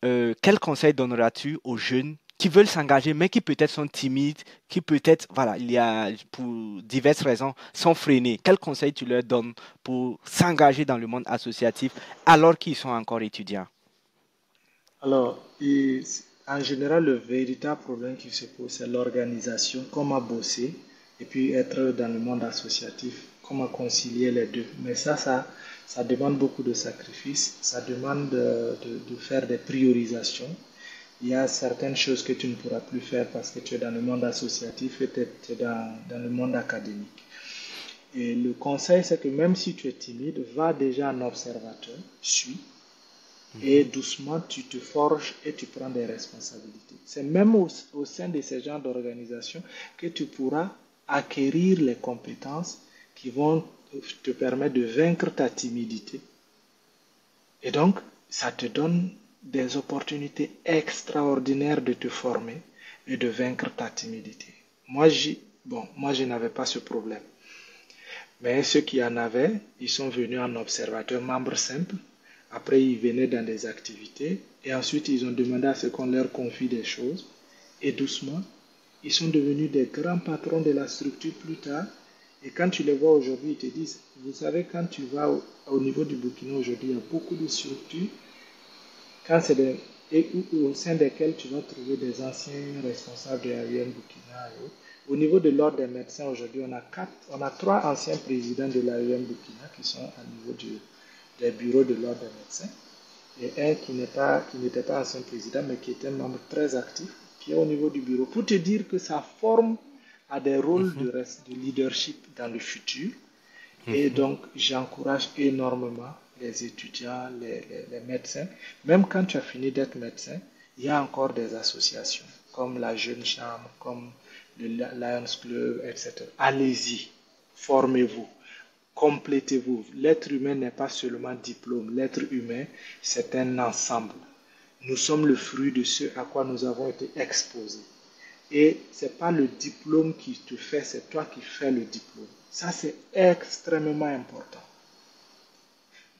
quel conseil donneras-tu aux jeunes qui veulent s'engager, mais qui peut-être sont timides, qui peut-être, voilà, il y a, pour diverses raisons, sont freinés. Quel conseil tu leur donnes pour s'engager dans le monde associatif alors qu'ils sont encore étudiants? Alors, en général, le véritable problème qui se pose, c'est l'organisation, comment bosser, et puis être dans le monde associatif, comment concilier les deux. Mais ça demande beaucoup de sacrifices, ça demande de faire des priorisations. Il y a certaines choses que tu ne pourras plus faire parce que tu es dans le monde associatif et tu es dans le monde académique. Et le conseil, c'est que même si tu es timide, va déjà en observateur, suis, et doucement tu te forges et tu prends des responsabilités. C'est même au sein de ces genres d'organisations que tu pourras acquérir les compétences qui vont te permettre de vaincre ta timidité. Et donc, ça te donne des opportunités extraordinaires de te former et de vaincre ta timidité. Moi, je n'avais pas ce problème. Mais ceux qui en avaient, ils sont venus en observateur, membre simple. Après, ils venaient dans des activités. Et ensuite, ils ont demandé à ce qu'on leur confie des choses. Et doucement, ils sont devenus des grands patrons de la structure plus tard. Et quand tu les vois aujourd'hui, ils te disent, vous savez, quand tu vas au niveau du Burkina aujourd'hui, il y a beaucoup de structures. Quand c'est et au sein desquelles tu vas trouver des anciens responsables de l'AUM Burkina. Au niveau de l'ordre des médecins, aujourd'hui, on a trois anciens présidents de l'AUM Burkina qui sont au niveau des bureaux de l'ordre des médecins. Et un qui n'était pas ancien président, mais qui était un membre très actif, qui est au niveau du bureau. Pour te dire que ça forme à des rôles Mhm, de leadership dans le futur. Et mhm, donc, j'encourage énormément les étudiants, les médecins. Même quand tu as fini d'être médecin, il y a encore des associations, comme la Jeune Chambre, comme le Lions Club, etc. Allez-y, formez-vous, complétez-vous. L'être humain n'est pas seulement diplôme. L'être humain, c'est un ensemble. Nous sommes le fruit de ce à quoi nous avons été exposés. Et ce n'est pas le diplôme qui te fait, c'est toi qui fais le diplôme. Ça, c'est extrêmement important.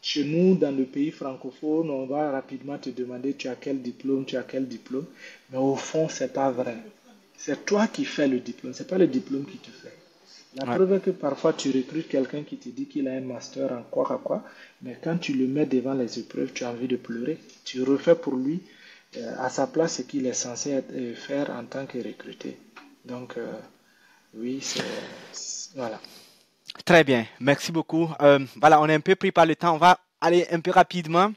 Chez nous, dans le pays francophone, on va rapidement te demander tu as quel diplôme, tu as quel diplôme. Mais au fond, ce n'est pas vrai. C'est toi qui fais le diplôme, ce n'est pas le diplôme qui te fait. La ouais. preuve est que parfois tu recrutes quelqu'un qui te dit qu'il a un master en quoi, mais quand tu le mets devant les épreuves, tu as envie de pleurer. Tu refais pour lui à sa place ce qu'il est censé faire en tant que recruté. Donc, oui, voilà. Très bien, merci beaucoup. Voilà, on est un peu pris par le temps. On va aller un peu rapidement.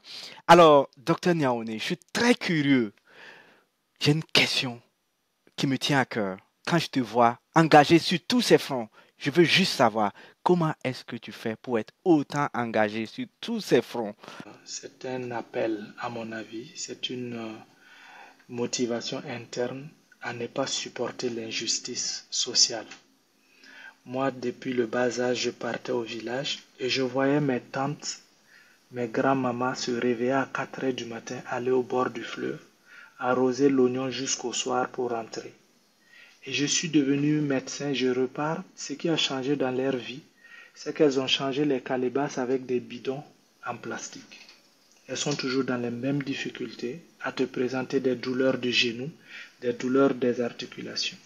Alors, docteur Niaoné, je suis très curieux. J'ai une question qui me tient à cœur. Quand je te vois engagé sur tous ces fronts, je veux juste savoir comment est-ce que tu fais pour être autant engagé sur tous ces fronts. C'est un appel, à mon avis. C'est une motivation interne à ne pas supporter l'injustice sociale. Moi, depuis le bas âge, je partais au village et je voyais mes tantes, mes grands-mamans se réveiller à 4 heures du matin, aller au bord du fleuve, arroser l'oignon jusqu'au soir pour rentrer. Et je suis devenu médecin, je repars. Ce qui a changé dans leur vie, c'est qu'elles ont changé les calebasses avec des bidons en plastique. Elles sont toujours dans les mêmes difficultés à te présenter des douleurs du genou, des douleurs des articulations.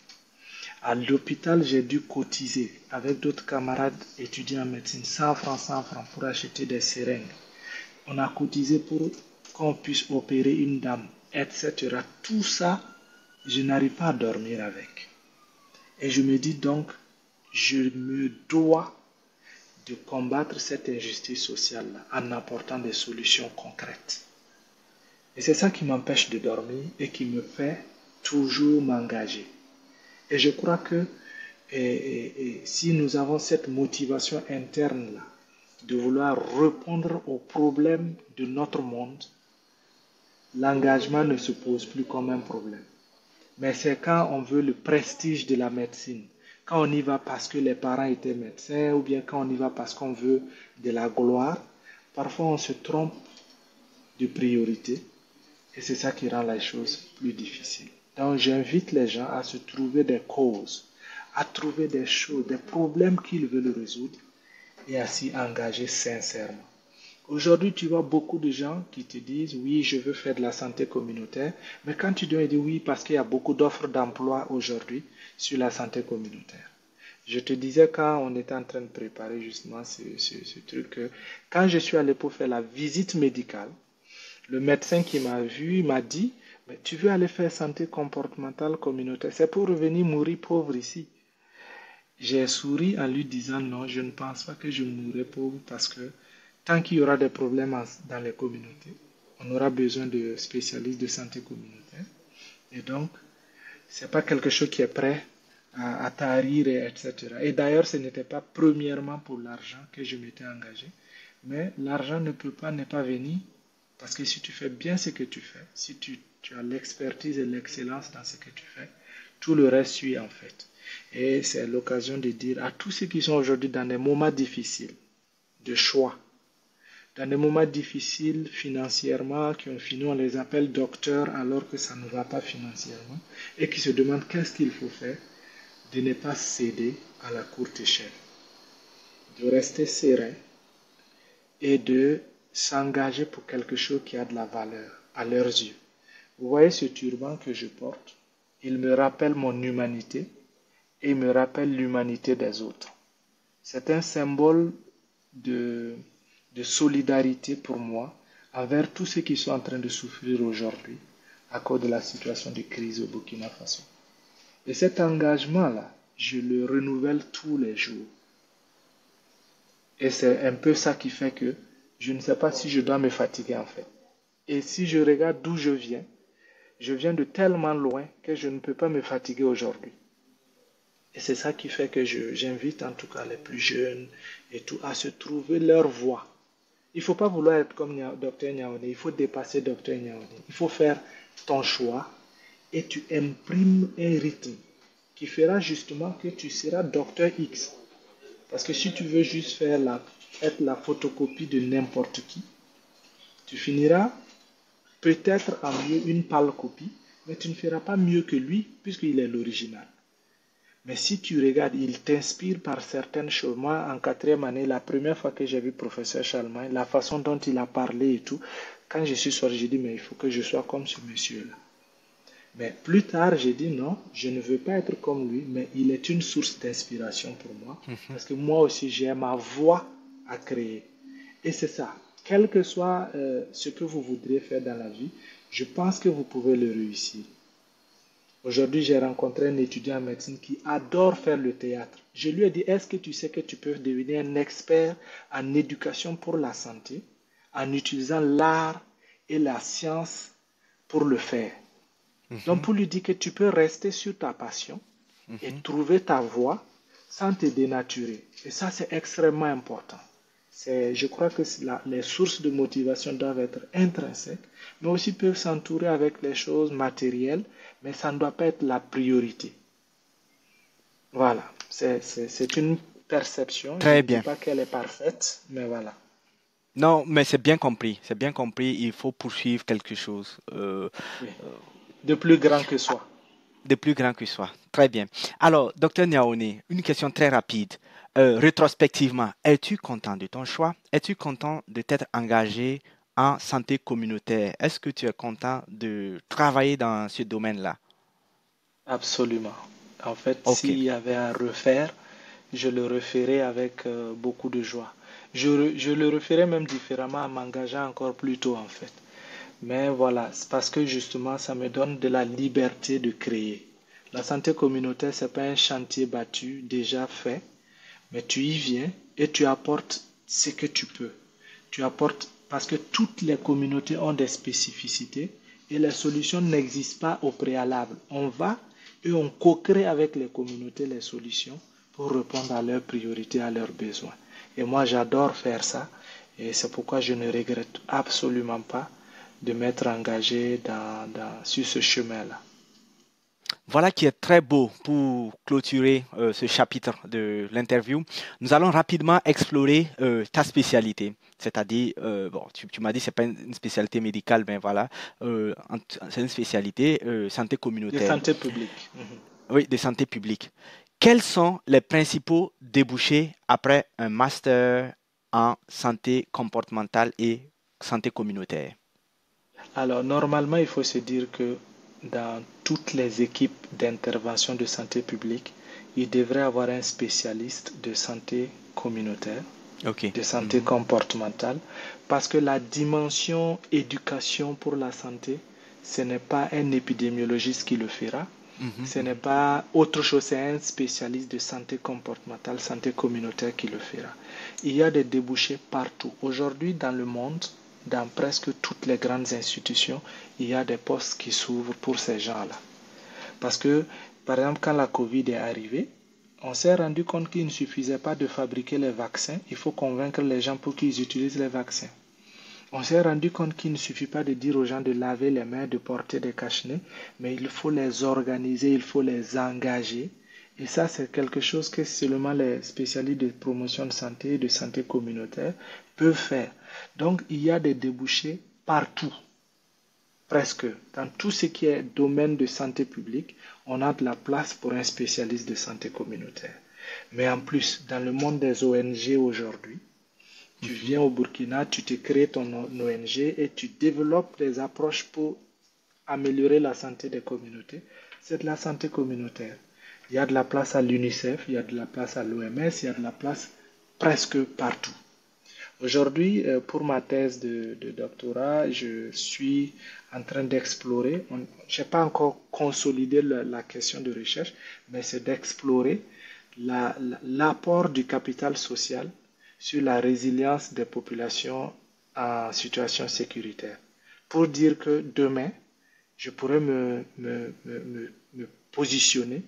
À l'hôpital, j'ai dû cotiser avec d'autres camarades étudiants en médecine 100 francs pour acheter des seringues. On a cotisé pour qu'on puisse opérer une dame, etc. Tout ça, je n'arrive pas à dormir avec. Et je me dis donc, je me dois de combattre cette injustice sociale-là en apportant des solutions concrètes. Et c'est ça qui m'empêche de dormir et qui me fait toujours m'engager. Et je crois que si nous avons cette motivation interne-là, de vouloir répondre aux problèmes de notre monde, l'engagement ne se pose plus comme un problème. Mais c'est quand on veut le prestige de la médecine, quand on y va parce que les parents étaient médecins, ou bien quand on y va parce qu'on veut de la gloire, parfois on se trompe de priorité et c'est ça qui rend les choses plus difficiles. Donc j'invite les gens à se trouver des causes, à trouver des choses, des problèmes qu'ils veulent résoudre et à s'y engager sincèrement. Aujourd'hui, tu vois beaucoup de gens qui te disent, oui, je veux faire de la santé communautaire, mais quand tu dois dire oui, parce qu'il y a beaucoup d'offres d'emploi aujourd'hui sur la santé communautaire. Je te disais quand on était en train de préparer justement ce truc, que quand je suis allé pour faire la visite médicale, le médecin qui m'a vu m'a dit, mais tu veux aller faire santé comportementale communautaire, c'est pour revenir mourir pauvre ici. J'ai souri en lui disant non, je ne pense pas que je mourrai pauvre parce que tant qu'il y aura des problèmes dans les communautés, on aura besoin de spécialistes de santé communautaire. Et donc, ce n'est pas quelque chose qui est prêt à tarir, etc. Et d'ailleurs, ce n'était pas premièrement pour l'argent que je m'étais engagé, mais l'argent ne peut pas ne pas venir parce que si tu fais bien ce que tu fais, si tu as l'expertise et l'excellence dans ce que tu fais, tout le reste suit en fait. Et c'est l'occasion de dire à tous ceux qui sont aujourd'hui dans des moments difficiles de choix, dans des moments difficiles financièrement, qui ont fini, on les appelle docteurs alors que ça ne va pas financièrement, et qui se demandent qu'est-ce qu'il faut faire, de ne pas céder à la courte échelle, de rester serein et de s'engager pour quelque chose qui a de la valeur à leurs yeux. Vous voyez ce turban que je porte, il me rappelle mon humanité et il me rappelle l'humanité des autres. C'est un symbole de solidarité pour moi envers tous ceux qui sont en train de souffrir aujourd'hui à cause de la situation de crise au Burkina Faso. Et cet engagement-là, je le renouvelle tous les jours. Et c'est un peu ça qui fait que je ne sais pas si je dois me fatiguer en fait. Et si je regarde d'où je viens de tellement loin que je ne peux pas me fatiguer aujourd'hui. Et c'est ça qui fait que j'invite en tout cas les plus jeunes et tout à se trouver leur voie. Il ne faut pas vouloir être comme Dr Niaoné, il faut dépasser Dr Niaoné. Il faut faire ton choix et tu imprimes un rythme qui fera justement que tu seras Dr X. Parce que si tu veux juste être la photocopie de n'importe qui, tu finiras peut-être en mieux une pâle copie, mais tu ne feras pas mieux que lui puisqu'il est l'original. Mais si tu regardes, il t'inspire par certaines choses. Moi, en quatrième année, la première fois que j'ai vu professeur Chalmain, la façon dont il a parlé et tout, quand je suis sorti, j'ai dit, mais il faut que je sois comme ce monsieur-là. Mais plus tard, j'ai dit, non, je ne veux pas être comme lui, mais il est une source d'inspiration pour moi. Parce que moi aussi, j'ai ma voix à créer. Et c'est ça. Quel que soit ce que vous voudriez faire dans la vie, je pense que vous pouvez le réussir. Aujourd'hui, j'ai rencontré un étudiant en médecine qui adore faire le théâtre. Je lui ai dit, est-ce que tu sais que tu peux devenir un expert en éducation pour la santé en utilisant l'art et la science pour le faire? Donc, pour lui dire que tu peux rester sur ta passion et trouver ta voie sans te dénaturer. Et ça, c'est extrêmement important. Je crois que les sources de motivation doivent être intrinsèques, mais aussi peuvent s'entourer avec les choses matérielles, mais ça ne doit pas être la priorité. Voilà, c'est une perception. Très Je ne bien. dis pas qu'elle est parfaite, mais voilà. Non, mais c'est bien compris. C'est bien compris. Il faut poursuivre quelque chose Oui. De plus grand que soi. de plus grand que soi. Très bien. Alors, docteur Niaoné, une question très rapide. Rétrospectivement, es-tu content de ton choix? Es-tu content de t'être engagé en santé communautaire? Est-ce que tu es content de travailler dans ce domaine-là? Absolument. En fait, Ok. s'il y avait à refaire, je le referais avec beaucoup de joie. Je le referais même différemment en m'engageant encore plus tôt en fait. Mais voilà, c'est parce que justement, ça me donne de la liberté de créer. La santé communautaire, c'est pas un chantier battu, déjà fait, mais tu y viens et tu apportes ce que tu peux. Tu apportes, parce que toutes les communautés ont des spécificités et les solutions n'existent pas au préalable. On va et on co-crée avec les communautés les solutions pour répondre à leurs priorités, à leurs besoins. Et moi, j'adore faire ça et c'est pourquoi je ne regrette absolument pas de m'être engagé sur ce chemin-là. Voilà qui est très beau pour clôturer ce chapitre de l'interview. Nous allons rapidement explorer ta spécialité. C'est-à-dire, bon, tu m'as dit que ce n'est pas une spécialité médicale, mais voilà, c'est une spécialité santé De communautaire. santé publique. Oui, de santé publique. Quels sont les principaux débouchés après un master en santé comportementale et santé communautaire? Alors, normalement, il faut se dire que dans toutes les équipes d'intervention de santé publique, il devrait y avoir un spécialiste de santé communautaire, Ok. de santé Mhm. comportementale, parce que la dimension éducation pour la santé, ce n'est pas un épidémiologiste qui le fera, Mhm, ce n'est mhm. pas autre chose, c'est un spécialiste de santé comportementale, santé communautaire qui le fera. Il y a des débouchés partout. Aujourd'hui, dans le monde, dans presque toutes les grandes institutions, il y a des postes qui s'ouvrent pour ces gens-là. Parce que, par exemple, quand la Covid est arrivée, on s'est rendu compte qu'il ne suffisait pas de fabriquer les vaccins, il faut convaincre les gens pour qu'ils utilisent les vaccins. On s'est rendu compte qu'il ne suffit pas de dire aux gens de laver les mains, de porter des cache-nez, mais il faut les organiser, il faut les engager. Et ça, c'est quelque chose que seulement les spécialistes de promotion de santé et de santé communautaire peuvent faire. Donc, il y a des débouchés partout, presque. Dans tout ce qui est domaine de santé publique, on a de la place pour un spécialiste de santé communautaire. Mais en plus, dans le monde des ONG aujourd'hui, tu Mhm. viens au Burkina, tu te crées ton ONG et tu développes des approches pour améliorer la santé des communautés. C'est de la santé communautaire. Il y a de la place à l'UNICEF, il y a de la place à l'OMS, il y a de la place presque partout. Aujourd'hui, pour ma thèse de doctorat, je suis en train d'explorer, je n'ai pas encore consolidé la question de recherche, mais c'est d'explorer l'apport du capital social sur la résilience des populations en situation sécuritaire. Pour dire que demain, je pourrais me positionner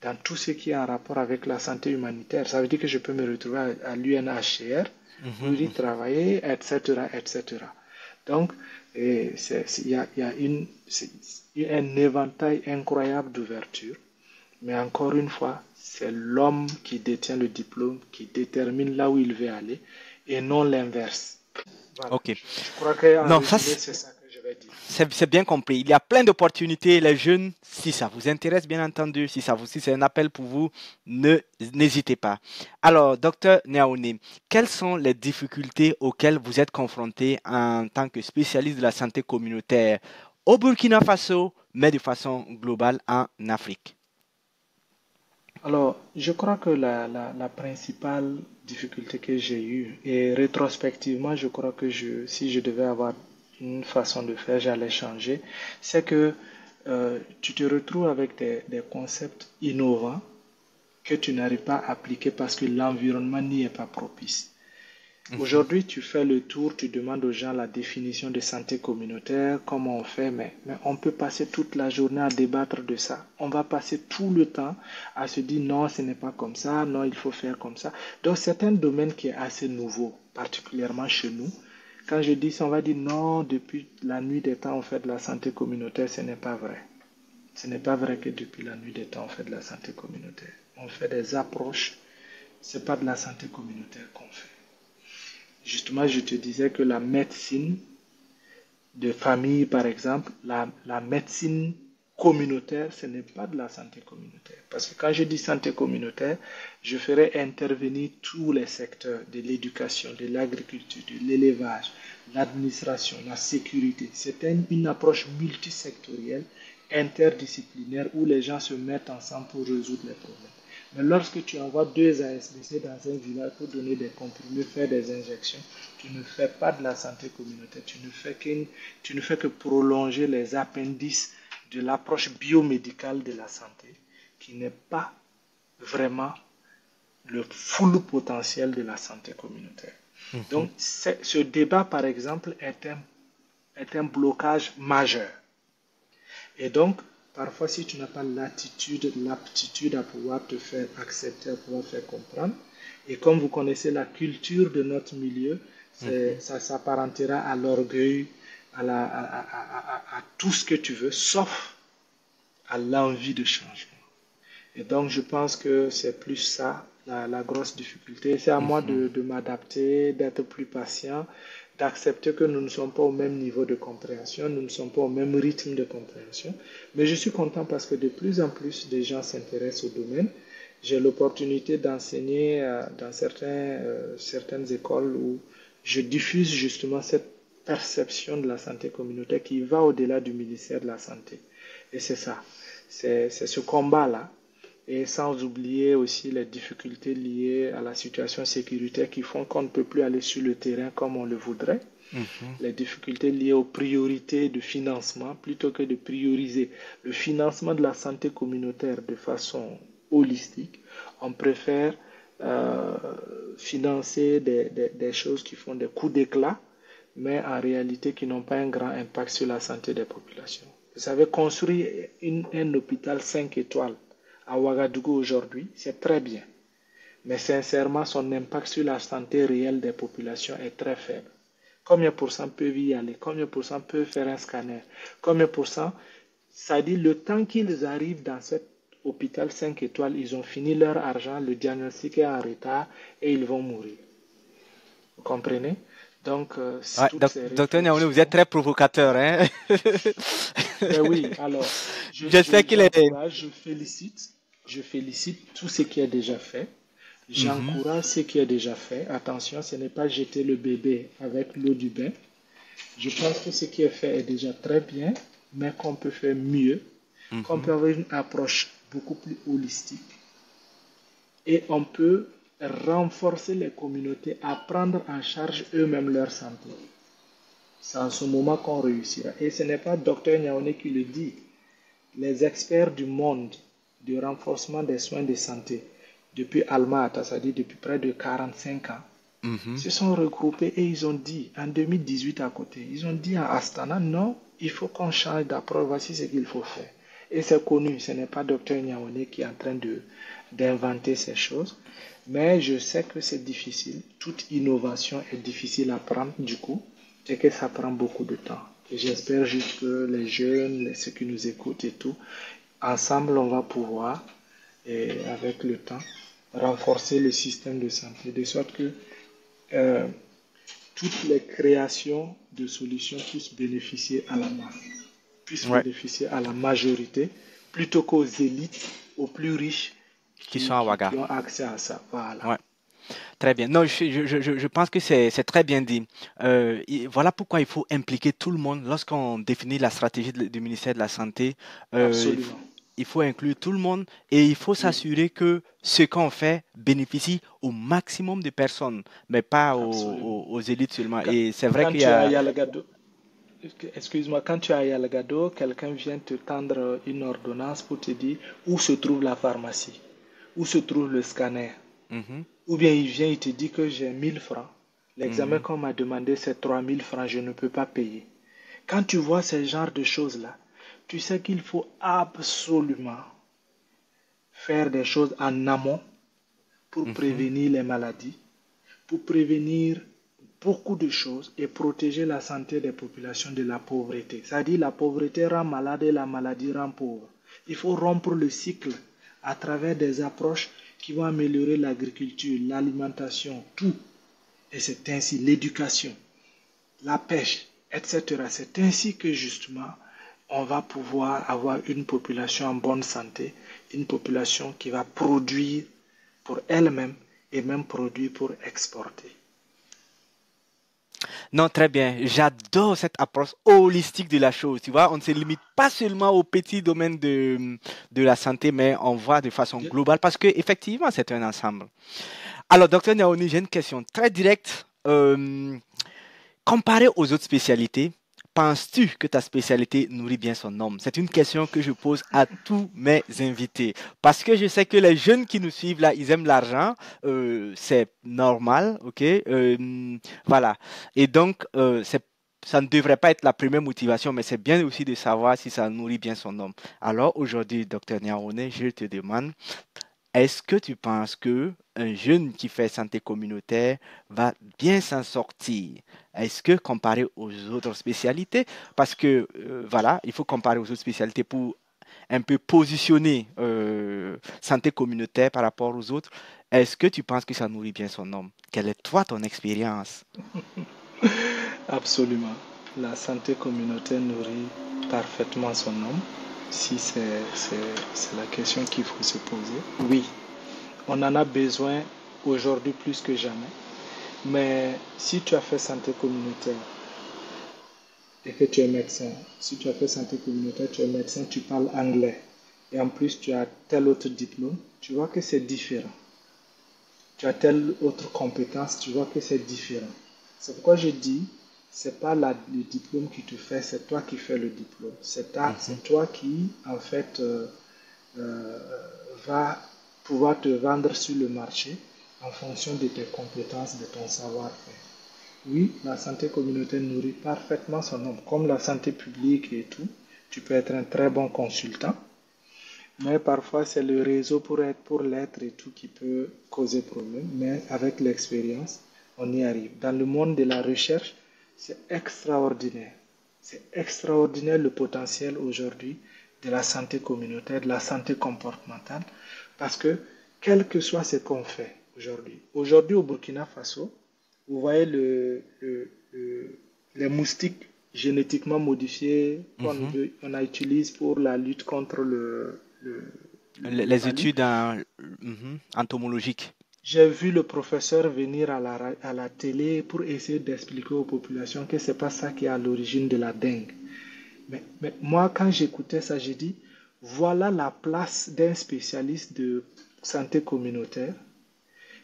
dans tout ce qui est en rapport avec la santé humanitaire. Ça veut dire que je peux me retrouver à l'UNHCR pour Mhm, y mhm. travailler, etc., etc. Donc, il y a un éventail incroyable d'ouverture, mais encore une fois, c'est l'homme qui détient le diplôme qui détermine là où il veut aller et non l'inverse. Voilà, Ok. je crois qu'en Non, ça, résumé, c'est ça que je vais dire. c'est bien compris. Il y a plein d'opportunités. Les jeunes, si ça vous intéresse, bien entendu, si c'est un appel pour vous, n'hésitez pas. Alors, docteur Niaoune, quelles sont les difficultés auxquelles vous êtes confronté en tant que spécialiste de la santé communautaire au Burkina Faso, mais de façon globale en Afrique? Alors, je crois que la principale difficulté que j'ai eue, et rétrospectivement, je crois que si je devais avoir une façon de faire, j'allais changer, c'est que tu te retrouves avec des concepts innovants que tu n'arrives pas à appliquer parce que l'environnement n'y est pas propice. Mhm. Aujourd'hui, tu fais le tour, tu demandes aux gens la définition de santé communautaire, comment on fait, mais on peut passer toute la journée à débattre de ça. On va passer tout le temps à se dire non, ce n'est pas comme ça, non, il faut faire comme ça. Donc, c'est un domaine qui est assez nouveau, particulièrement chez nous. Quand je dis ça, on va dire non, depuis la nuit des temps, on fait de la santé communautaire, ce n'est pas vrai. Ce n'est pas vrai que depuis la nuit des temps, on fait de la santé communautaire. On fait des approches, c'est pas de la santé communautaire qu'on fait. Justement, je te disais que la médecine de famille, par exemple, la médecine communautaire, ce n'est pas de la santé communautaire. Parce que quand je dis santé communautaire, je ferai intervenir tous les secteurs de l'éducation, de l'agriculture, de l'élevage, l'administration, la sécurité. C'est une approche multisectorielle, interdisciplinaire, où les gens se mettent ensemble pour résoudre les problèmes. Mais lorsque tu envoies deux ASBC dans un village pour donner des comprimés, faire des injections, tu ne fais pas de la santé communautaire, tu ne fais que prolonger les appendices de l'approche biomédicale de la santé, qui n'est pas vraiment le full potentiel de la santé communautaire. Mhm. Donc, ce débat, par exemple, est un blocage majeur. Et donc, parfois, si tu n'as pas l'attitude, l'aptitude à pouvoir te faire accepter, à pouvoir faire comprendre, et comme vous connaissez la culture de notre milieu, Mhm. ça s'apparentera à l'orgueil, à tout ce que tu veux, sauf à l'envie de changement. Et donc, je pense que c'est plus ça, la grosse difficulté. C'est à moi Mhm. de m'adapter, d'être plus patient, d'accepter que nous ne sommes pas au même niveau de compréhension, nous ne sommes pas au même rythme de compréhension. Mais je suis content parce que de plus en plus de gens s'intéressent au domaine J'ai l'opportunité d'enseigner dans certaines écoles où je diffuse justement cette perception de la santé communautaire qui va au-delà du ministère de la Santé. Et c'est ça, c'est ce combat-là. Et sans oublier aussi les difficultés liées à la situation sécuritaire qui font qu'on ne peut plus aller sur le terrain comme on le voudrait. Les difficultés liées aux priorités de financement, plutôt que de prioriser le financement de la santé communautaire de façon holistique, on préfère financer des choses qui font des coups d'éclat, mais en réalité qui n'ont pas un grand impact sur la santé des populations. Vous savez, construire un hôpital 5 étoiles à Ouagadougou aujourd'hui, c'est très bien. Mais sincèrement, son impact sur la santé réelle des populations est très faible. Combien pour cent peuvent y aller? Combien pour cent peuvent faire un scanner? Combien pour cent? Ça dit, le temps qu'ils arrivent dans cet hôpital 5 étoiles, ils ont fini leur argent, le diagnostic est en retard et ils vont mourir. Vous comprenez? Donc, Ouais, docteur Niaoune, vous êtes très provocateur, hein? Ben oui, alors, Je sais qu'il est. je félicite tout ce qui est déjà fait. J'encourage ce qui est déjà fait. Attention, ce n'est pas jeter le bébé avec l'eau du bain. Je pense que ce qui est fait est déjà très bien, mais qu'on peut faire mieux, qu'on peut avoir une approche beaucoup plus holistique. Et on peut renforcer les communautés à prendre en charge eux-mêmes leur santé. C'est en ce moment qu'on réussira. Et ce n'est pas Dr Niaoune qui le dit. Les experts du monde du renforcement des soins de santé, depuis Almata, c'est-à-dire depuis près de 45 ans, se sont regroupés et ils ont dit, en 2018 à côté, ils ont dit à Astana, non, il faut qu'on change d'approche, voici ce qu'il faut faire. Et c'est connu, ce n'est pas Dr Niaoune qui est en train d'inventer ces choses, mais je sais que c'est difficile. Toute innovation est difficile à prendre du coup, et que ça prend beaucoup de temps. Et j'espère juste que les jeunes, ceux qui nous écoutent et tout, ensemble, on va pouvoir, et avec le temps, renforcer le système de santé, de sorte que toutes les créations de solutions puissent bénéficier à la masse, puissent bénéficier à la majorité, plutôt qu'aux élites, aux plus riches qui sont à Ouaga. Qui ont accès à ça. Voilà. Ouais. Très bien. Non, je pense que c'est très bien dit. Voilà pourquoi il faut impliquer tout le monde lorsqu'on définit la stratégie du ministère de la Santé. Absolument. Il faut inclure tout le monde et il faut s'assurer que ce qu'on fait bénéficie au maximum de personnes, mais pas aux élites seulement. Et c'est vrai qu'il y a... Excuse-moi, quand tu es à Yalagado, quelqu'un vient te tendre une ordonnance pour te dire où se trouve la pharmacie, où se trouve le scanner. Ou bien il vient, il te dit que j'ai 1000 francs. L'examen qu'on m'a demandé, c'est 3000 francs, je ne peux pas payer. Quand tu vois ce genre de choses-là, tu sais qu'il faut absolument faire des choses en amont pour prévenir les maladies, pour prévenir beaucoup de choses et protéger la santé des populations de la pauvreté. C'est-à-dire la pauvreté rend malade et la maladie rend pauvre. Il faut rompre le cycle à travers des approches qui vont améliorer l'agriculture, l'alimentation, tout. Et c'est ainsi l'éducation, la pêche, etc. C'est ainsi que justement on va pouvoir avoir une population en bonne santé, une population qui va produire pour elle-même et même produire pour exporter. Non, très bien. J'adore cette approche holistique de la chose. Tu vois, on ne se limite pas seulement au petit domaine de la santé, mais on voit de façon globale parce que effectivement, c'est un ensemble. Alors, docteur Niaoune, j'ai une question très directe. Comparé aux autres spécialités, penses-tu que ta spécialité nourrit bien son homme? C'est une question que je pose à tous mes invités. Parce que je sais que les jeunes qui nous suivent là, ils aiment l'argent. C'est normal, ok? Voilà. Et donc, ça ne devrait pas être la première motivation, mais c'est bien aussi de savoir si ça nourrit bien son homme. Alors aujourd'hui, docteur Niaoune, je te demande, est-ce que tu penses que un jeune qui fait santé communautaire va bien s'en sortir? Est-ce que comparé aux autres spécialités, parce que voilà, il faut comparer aux autres spécialités pour un peu positionner santé communautaire par rapport aux autres, est-ce que tu penses que ça nourrit bien son homme? Quelle est toi ton expérience? Absolument. La santé communautaire nourrit parfaitement son homme. Si c'est la question qu'il faut se poser. Oui, On en a besoin aujourd'hui plus que jamais. Mais si tu as fait santé communautaire et que tu es médecin, si tu as fait santé communautaire, tu es médecin, tu parles anglais, et en plus tu as tel autre diplôme, tu vois que c'est différent. Tu as telle autre compétence, tu vois que c'est différent. C'est pourquoi je dis, c'est pas le diplôme qui te fait, c'est toi qui fais le diplôme. Mhm. C'est toi qui, en fait, euh, va pouvoir te vendre sur le marché en fonction de tes compétences, de ton savoir-faire. Oui, la santé communautaire nourrit parfaitement son homme. Comme la santé publique et tout, tu peux être un très bon consultant, mais parfois c'est le réseau pour l'être et tout qui peut causer problème. Mais avec l'expérience, on y arrive. Dans le monde de la recherche, c'est extraordinaire. C'est extraordinaire le potentiel aujourd'hui de la santé communautaire, de la santé comportementale, parce que quel que soit ce qu'on fait aujourd'hui au Burkina Faso, vous voyez les moustiques génétiquement modifiés Mhm. on utilise pour la lutte contre le Les palud. études entomologiques. J'ai vu le professeur venir à la télé pour essayer d'expliquer aux populations que c'est pas ça qui est à l'origine de la dengue. Mais moi, quand j'écoutais ça, j'ai dit, voilà la place d'un spécialiste de santé communautaire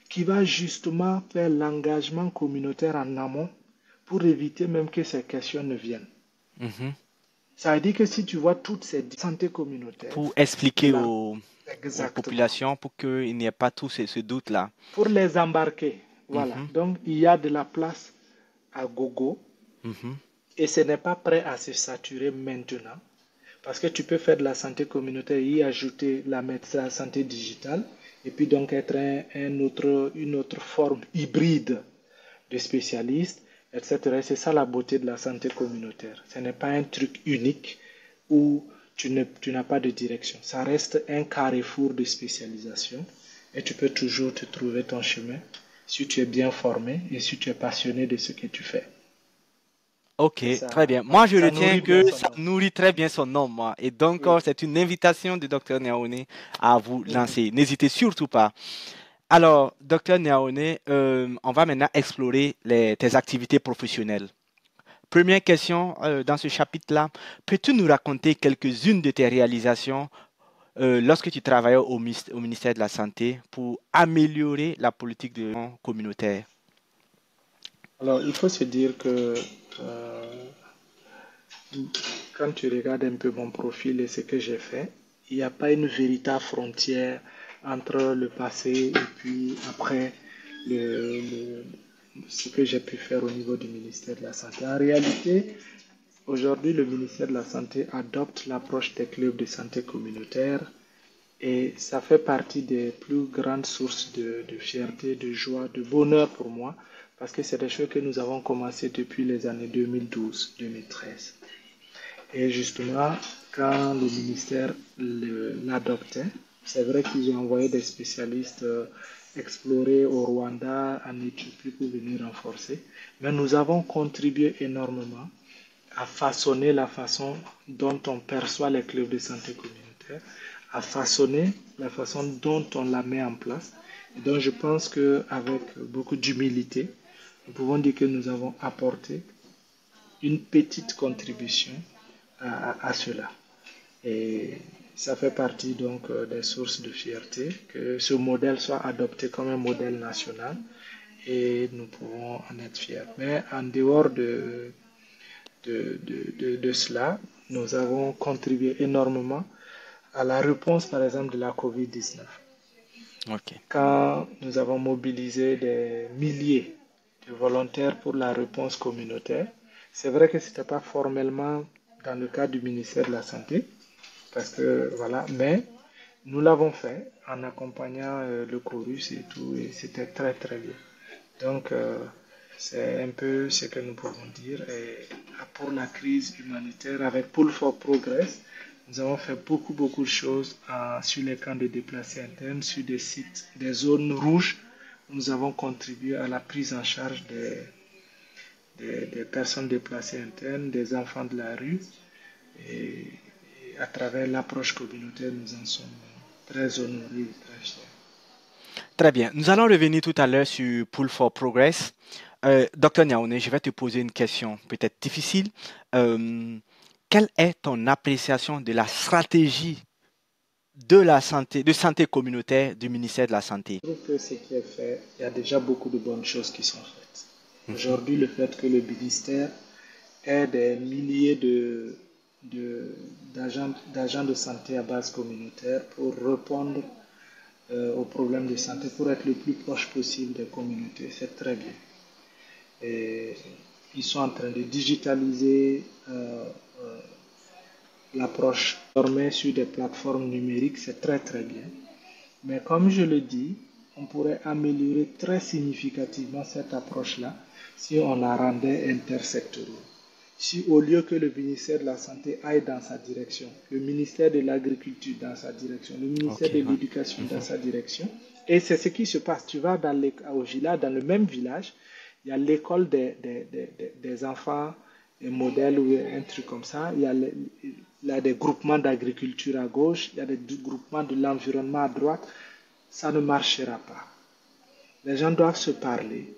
qui va justement faire l'engagement communautaire en amont pour éviter même que ces questions ne viennent. Mhm. Ça veut dire que si tu vois toutes ces santé communautaire, Pour c'est expliquer là. aux Exactement. populations pour qu'il n'y ait pas tout ce doute-là. Pour les embarquer, voilà. Mhm. Donc, il y a de la place à gogo Mhm. et ce n'est pas prêt à se saturer maintenant. Parce que tu peux faire de la santé communautaire, y ajouter la médecine la santé digitale, et puis donc être une autre forme hybride de spécialistes, etc. C'est ça la beauté de la santé communautaire. Ce n'est pas un truc unique où tu n'as pas de direction. Ça reste un carrefour de spécialisation et tu peux toujours te trouver ton chemin si tu es bien formé et si tu es passionné de ce que tu fais. Ok, Et très ça, bien. Moi, voilà, je ça retiens nourrit que bien son ça nom. nourrit très bien son nom, moi. Et donc, Oui. c'est une invitation du docteur Niaoune à vous Mhm. lancer. N'hésitez surtout pas. Alors, docteur Niaoune, on va maintenant explorer tes activités professionnelles. Première question dans ce chapitre-là. Peux-tu nous raconter quelques-unes de tes réalisations lorsque tu travaillais au ministère de la Santé pour améliorer la politique de communautaire? Alors, il faut se dire que euh, quand tu regardes un peu mon profil et ce que j'ai fait, il n'y a pas une véritable frontière entre le passé et puis après le, le- ce que j'ai pu faire au niveau du ministère de la Santé. En réalité, aujourd'hui, le ministère de la Santé adopte l'approche des clubs de santé communautaire et ça fait partie des plus grandes sources de fierté, de joie, de bonheur pour moi parce que c'est des choses que nous avons commencé depuis les années 2012-2013. Et justement, quand le ministère l'adoptait, c'est vrai qu'ils ont envoyé des spécialistes explorer au Rwanda, en Éthiopie pour venir renforcer. Mais nous avons contribué énormément à façonner la façon dont on perçoit les clubs de santé communautaire, à façonner la façon dont on la met en place. Et donc je pense qu'avec beaucoup d'humilité, nous pouvons dire que nous avons apporté une petite contribution à cela. Et ça fait partie donc des sources de fierté que ce modèle soit adopté comme un modèle national et nous pouvons en être fiers. Mais en dehors de cela, nous avons contribué énormément à la réponse, par exemple, de la COVID-19. Ok. Quand nous avons mobilisé des milliers de volontaires pour la réponse communautaire, c'est vrai que ce n'était pas formellement dans le cadre du ministère de la Santé, parce que voilà, mais nous l'avons fait en accompagnant le chorus et tout, et c'était très très bien. Donc, c'est un peu ce que nous pouvons dire. Et pour la crise humanitaire, avec Pull for Progress, nous avons fait beaucoup de choses sur les camps de déplacés internes, sur des sites, des zones rouges. Nous avons contribué à la prise en charge des personnes déplacées internes, des enfants de la rue. Et, et à travers l'approche communautaire, nous en sommes très honorés et très fiers. Très bien. Nous allons revenir tout à l'heure sur Pull for Progress. Docteur Niaoune, je vais te poser une question peut-être difficile. Euh, Quelle est ton appréciation de la stratégie de santé communautaire du ministère de la Santé? Je trouve que ce qui est fait, il y a déjà beaucoup de bonnes choses qui sont faites. Mhm. Aujourd'hui, le fait que le ministère ait des milliers d'agents de santé à base communautaire pour répondre aux problèmes de santé, pour être le plus proche possible des communautés, c'est très bien. Et ils sont en train de digitaliser l'approche formée sur des plateformes numériques, c'est très très bien. Mais comme je le dis, on pourrait améliorer très significativement cette approche-là si on la rendait intersectorielle. Si au lieu que le ministère de la Santé aille dans sa direction, le ministère de l'Agriculture dans sa direction, le ministère Ok, de ouais. l'Éducation dans Mhm. sa direction, et c'est ce qui se passe. Tu vas au village, dans le même village, il y a l'école des enfants un modèle ou un truc comme ça. Il y a des groupements d'agriculture à gauche, il y a des groupements de l'environnement à droite. Ça ne marchera pas. Les gens doivent se parler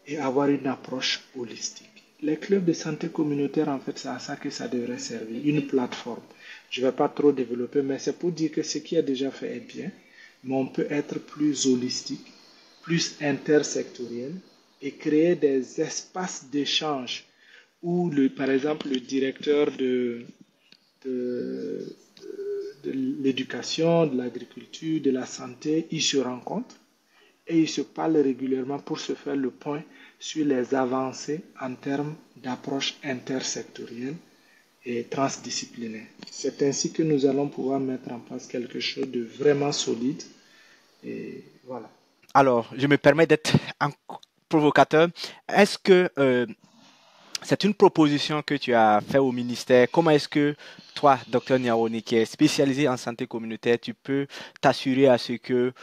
et avoir une approche holistique. Les clubs de santé communautaire, en fait, c'est à ça que ça devrait servir, une plateforme. Je ne vais pas trop développer, mais c'est pour dire que ce qui est déjà fait est bien, mais on peut être plus holistique, plus intersectoriel et créer des espaces d'échange où, par exemple, le directeur de, de l'éducation, de l'agriculture, de la santé, ils se rencontrent et ils se parlent régulièrement pour se faire le point sur les avancées en termes d'approche intersectorielle et transdisciplinaire. C'est ainsi que nous allons pouvoir mettre en place quelque chose de vraiment solide et voilà. Alors, je me permets d'être un provocateur. Est-ce que c'est une proposition que tu as fait au ministère? Comment est-ce que toi, docteur Niaouni, qui est spécialisé en santé communautaire, tu peux t'assurer à ce que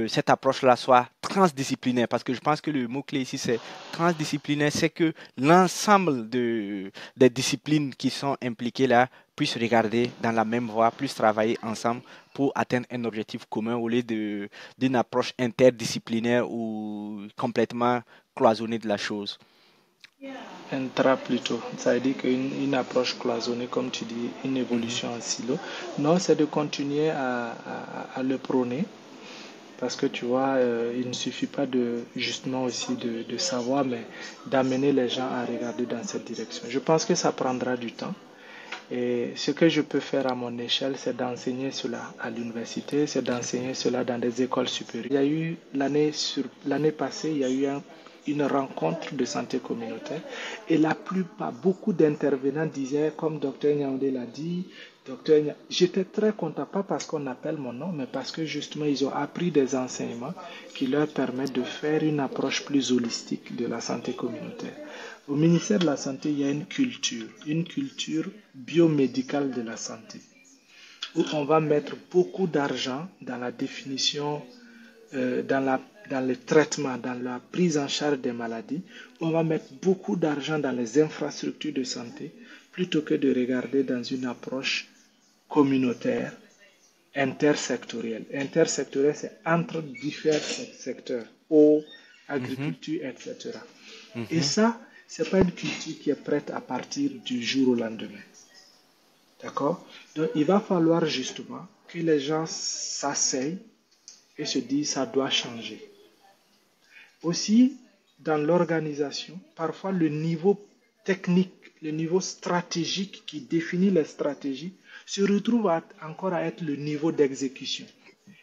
cette approche-là soit transdisciplinaire? Parce que je pense que le mot-clé ici, c'est transdisciplinaire, c'est que l'ensemble des disciplines qui sont impliquées là puissent regarder dans la même voie, puissent travailler ensemble pour atteindre un objectif commun au lieu d'une approche interdisciplinaire ou complètement cloisonnée de la chose. Intra plutôt, ça veut dire qu'une approche cloisonnée, comme tu dis, une Mhm. évolution en silo. Non, c'est de continuer à le prôner. Parce que tu vois, il ne suffit pas justement aussi de savoir, mais d'amener les gens à regarder dans cette direction. Je pense que ça prendra du temps. Et ce que je peux faire à mon échelle, c'est d'enseigner cela à l'université, c'est Très bien. d'enseigner cela dans des écoles supérieures. Il y a eu l'année passée, il y a eu une rencontre de santé communautaire et la plupart, beaucoup d'intervenants disaient, comme docteur Nyaoundé l'a dit, j'étais très content, pas parce qu'on appelle mon nom, mais parce que justement ils ont appris des enseignements qui leur permettent de faire une approche plus holistique de la santé communautaire. Au ministère de la Santé, il y a une culture biomédicale de la santé, où on va mettre beaucoup d'argent dans la définition, dans le traitement, dans la prise en charge des maladies, où on va mettre beaucoup d'argent dans les infrastructures de santé, plutôt que de regarder dans une approche communautaire, intersectorielle. Intersectorielle, c'est entre différents secteurs, eau, Mhm. agriculture, etc. Et Mhm. ça, ce n'est pas une culture qui est prête à partir du jour au lendemain. D'accord? Donc, il va falloir justement que les gens s'asseyent et se disent ça doit changer. Aussi, dans l'organisation, parfois le niveau technique, le niveau stratégique qui définit les stratégies se retrouve encore à être le niveau d'exécution.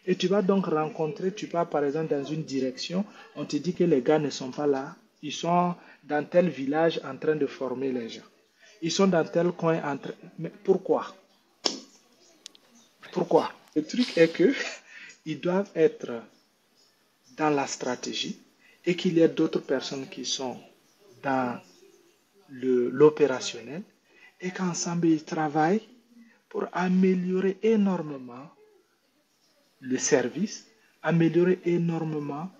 Et tu vas donc rencontrer, tu pars par exemple dans une direction, on te dit que les gars ne sont pas là, ils sont dans tel village en train de former les gens. Ils sont dans tel coin en train... Mais pourquoi? Pourquoi? Le truc est que ils doivent être dans la stratégie et qu'il y ait d'autres personnes qui sont dans l'opérationnel et qu'ensemble ils travaillent pour améliorer énormément le service, améliorer énormément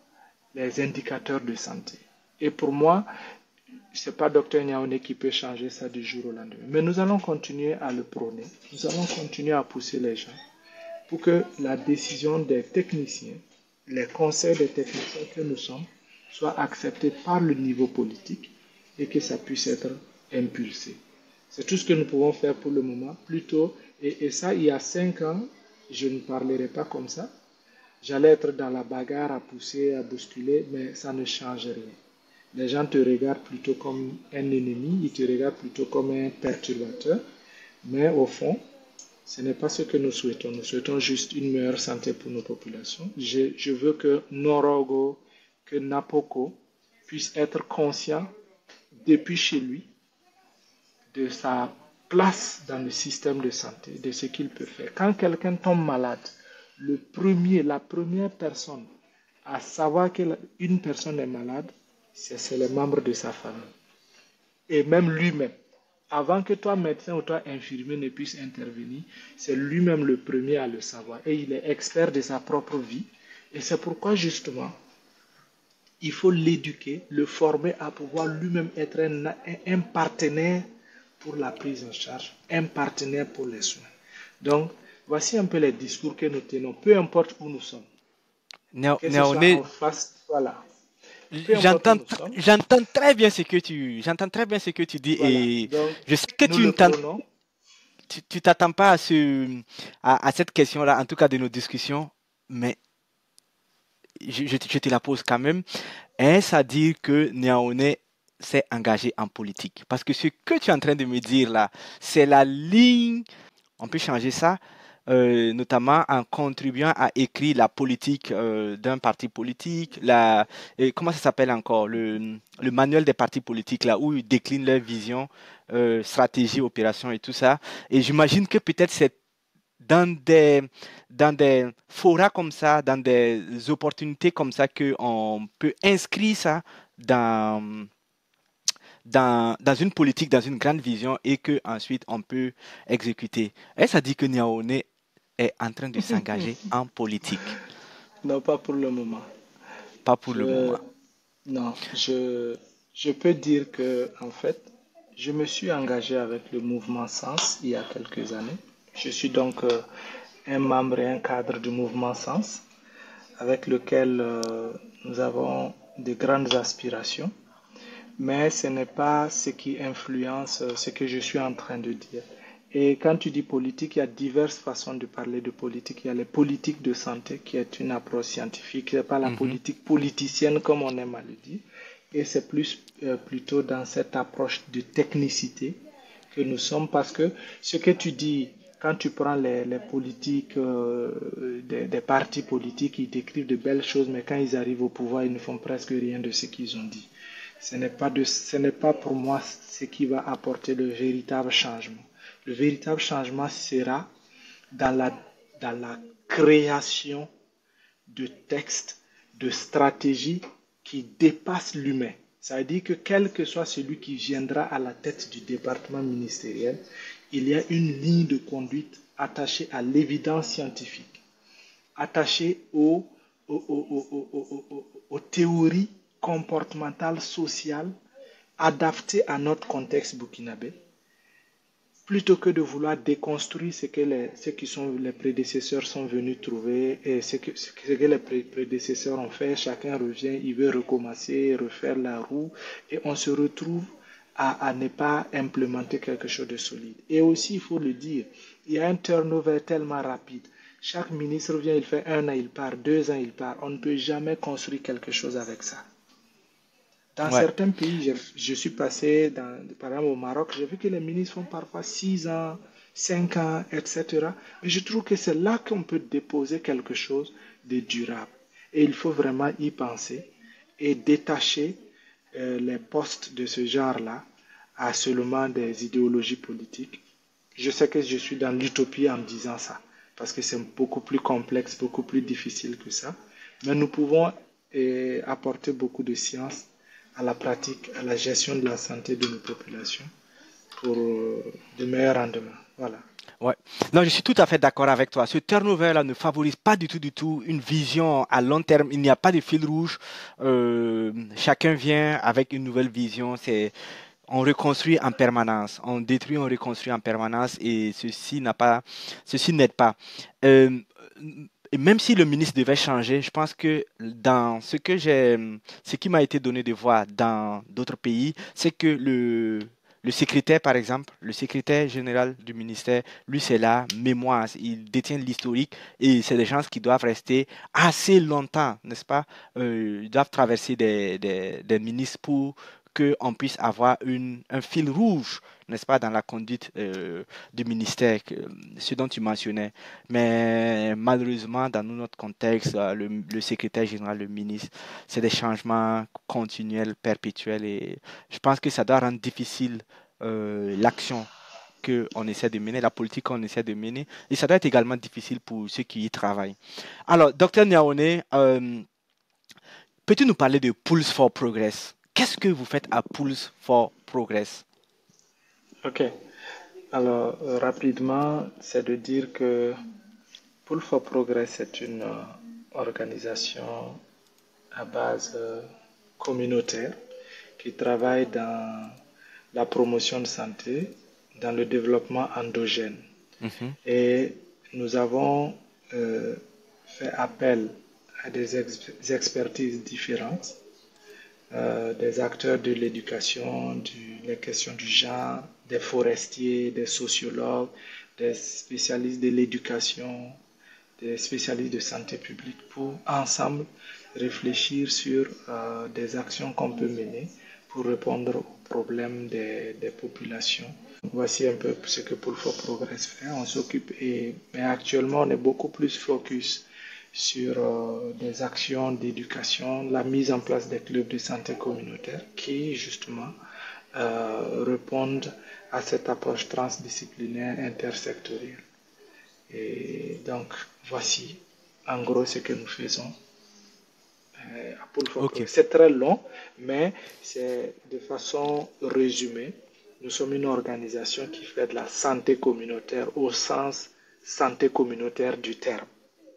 les indicateurs de santé. Et pour moi, ce n'est pas Dr Niaoune qui peut changer ça du jour au lendemain. Mais nous allons continuer à le prôner. Nous allons continuer à pousser les gens pour que la décision des techniciens les conseils des techniciens que nous sommes soient acceptés par le niveau politique et que ça puisse être impulsé. C'est tout ce que nous pouvons faire pour le moment. Plutôt, et ça, il y a 5 ans, je ne parlerai pas comme ça. J'allais être dans la bagarre à pousser, à bousculer, mais ça ne change rien. Les gens te regardent plutôt comme un ennemi, ils te regardent plutôt comme un perturbateur, mais au fond, ce n'est pas ce que nous souhaitons. Nous souhaitons juste une meilleure santé pour nos populations. Je veux que Norogo, que Napoko puisse être conscient depuis chez lui de sa place dans le système de santé, de ce qu'il peut faire. Quand quelqu'un tombe malade, la première personne à savoir qu'une personne est malade, c'est les membres de sa famille. Et même lui-même. Avant que toi, médecin ou toi, infirmier, ne puisse intervenir, c'est lui-même le premier à le savoir. Et il est expert de sa propre vie. Et c'est pourquoi, justement, il faut l'éduquer, le former à pouvoir lui-même être un partenaire pour la prise en charge, un partenaire pour les soins. Donc, voici un peu les discours que nous tenons, peu importe où nous sommes. Que ce soit en face, voilà. J'entends très bien ce que tu dis Voilà. et Donc, je sais que tu t'attends pas à cette question-là, en tout cas de nos discussions, mais je te la pose quand même. Est-ce à dire que Niaoné s'est engagé en politique? Parce que ce que tu es en train de me dire là, c'est la ligne, on peut changer ça, notamment en contribuant à écrire la politique d'un parti politique, comment ça s'appelle encore, le manuel des partis politiques, là où ils déclinent leur vision, stratégie, opération et tout ça. Et j'imagine que peut-être c'est dans des, dans des forats comme ça, dans des opportunités comme ça, qu'on peut inscrire ça dans, dans une politique, dans une grande vision et que ensuite on peut exécuter. Et ça dit que Niaoné est en train de s'engager en politique. Non, pas pour le moment. Pas pour le Je, moment. non, je peux dire que, en fait, je me suis engagé avec le mouvement Sens il y a quelques années. Je suis donc un membre et un cadre du mouvement Sens avec lequel nous avons de grandes aspirations, mais ce n'est pas ce qui influence ce que je suis en train de dire. Et quand tu dis politique, il y a diverses façons de parler de politique. Il y a les politiques de santé, qui est une approche scientifique. Ce n'est pas la politique politicienne comme on aime à le dire. Et c'est plutôt dans cette approche de technicité que nous sommes. Parce que ce que tu dis, quand tu prends les politiques des partis politiques, ils décrivent de belles choses, mais quand ils arrivent au pouvoir, ils ne font presque rien de ce qu'ils ont dit. Ce n'est pas pour moi ce qui va apporter le véritable changement. Le véritable changement sera dans la création de textes, de stratégies qui dépassent l'humain. Ça veut dire que quel que soit celui qui viendra à la tête du département ministériel, il y a une ligne de conduite attachée à l'évidence scientifique, attachée aux théories comportementales, sociales, adaptées à notre contexte burkinabé, plutôt que de vouloir déconstruire ce que les prédécesseurs sont venus trouver et ce que les prédécesseurs ont fait. Chacun revient, il veut recommencer, refaire la roue et on se retrouve à ne pas implémenter quelque chose de solide. Et aussi, il faut le dire, il y a un turnover tellement rapide. Chaque ministre vient, il fait 1 an, il part, 2 ans, il part. On ne peut jamais construire quelque chose avec ça. Dans certains pays, je suis passé, par exemple au Maroc, j'ai vu que les ministres font parfois 6 ans, 5 ans, etc. Mais je trouve que c'est là qu'on peut déposer quelque chose de durable. Et il faut vraiment y penser et détacher les postes de ce genre-là à seulement des idéologies politiques. Je sais que je suis dans l'utopie en me disant ça, parce que c'est beaucoup plus complexe, beaucoup plus difficile que ça. Mais nous pouvons apporter beaucoup de science à la pratique, à la gestion de la santé de nos populations pour de meilleurs rendements. Voilà. Ouais. Non, je suis tout à fait d'accord avec toi. Ce turnover-là ne favorise pas du tout une vision à long terme. Il n'y a pas de fil rouge. Chacun vient avec une nouvelle vision. On reconstruit en permanence. On détruit, on reconstruit en permanence et ceci n'aide pas. Euh, et même si le ministre devait changer, je pense que dans ce qui m'a été donné de voir dans d'autres pays, c'est que le secrétaire, par exemple, le secrétaire général du ministère, lui, c'est la mémoire, il détient l'historique et c'est des gens qui doivent rester assez longtemps, n'est-ce pas? Ils doivent traverser des ministres pour qu'on puisse avoir un fil rouge, n'est-ce pas, dans la conduite du ministère, ce dont tu mentionnais. Mais malheureusement, dans notre contexte, le secrétaire général, le ministre, c'est des changements continuels, perpétuels et je pense que ça doit rendre difficile l'action qu'on essaie de mener, la politique qu'on essaie de mener et ça doit être également difficile pour ceux qui y travaillent. Alors, docteur Niaoné, peux-tu nous parler de Pulse for Progress? Qu'est-ce que vous faites à Pulse for Progress? Ok. Alors, rapidement, c'est de dire que Pull for Progress est une organisation à base communautaire qui travaille dans la promotion de santé, dans le développement endogène. Mhm. Et nous avons fait appel à des expertises différentes, des acteurs de l'éducation, les questions du genre, des forestiers, des sociologues, des spécialistes de l'éducation, des spécialistes de santé publique pour ensemble réfléchir sur des actions qu'on peut mener pour répondre aux problèmes des populations. Voici un peu ce que Pull for Progress fait. On s'occupe, mais actuellement on est beaucoup plus focus sur des actions d'éducation, la mise en place des clubs de santé communautaire qui justement répondent à cette approche transdisciplinaire intersectorielle. Et donc, voici en gros ce que nous faisons à Pull for Ok, Progress. C'est très long, mais c'est de façon résumée. Nous sommes une organisation qui fait de la santé communautaire au sens santé communautaire du terme.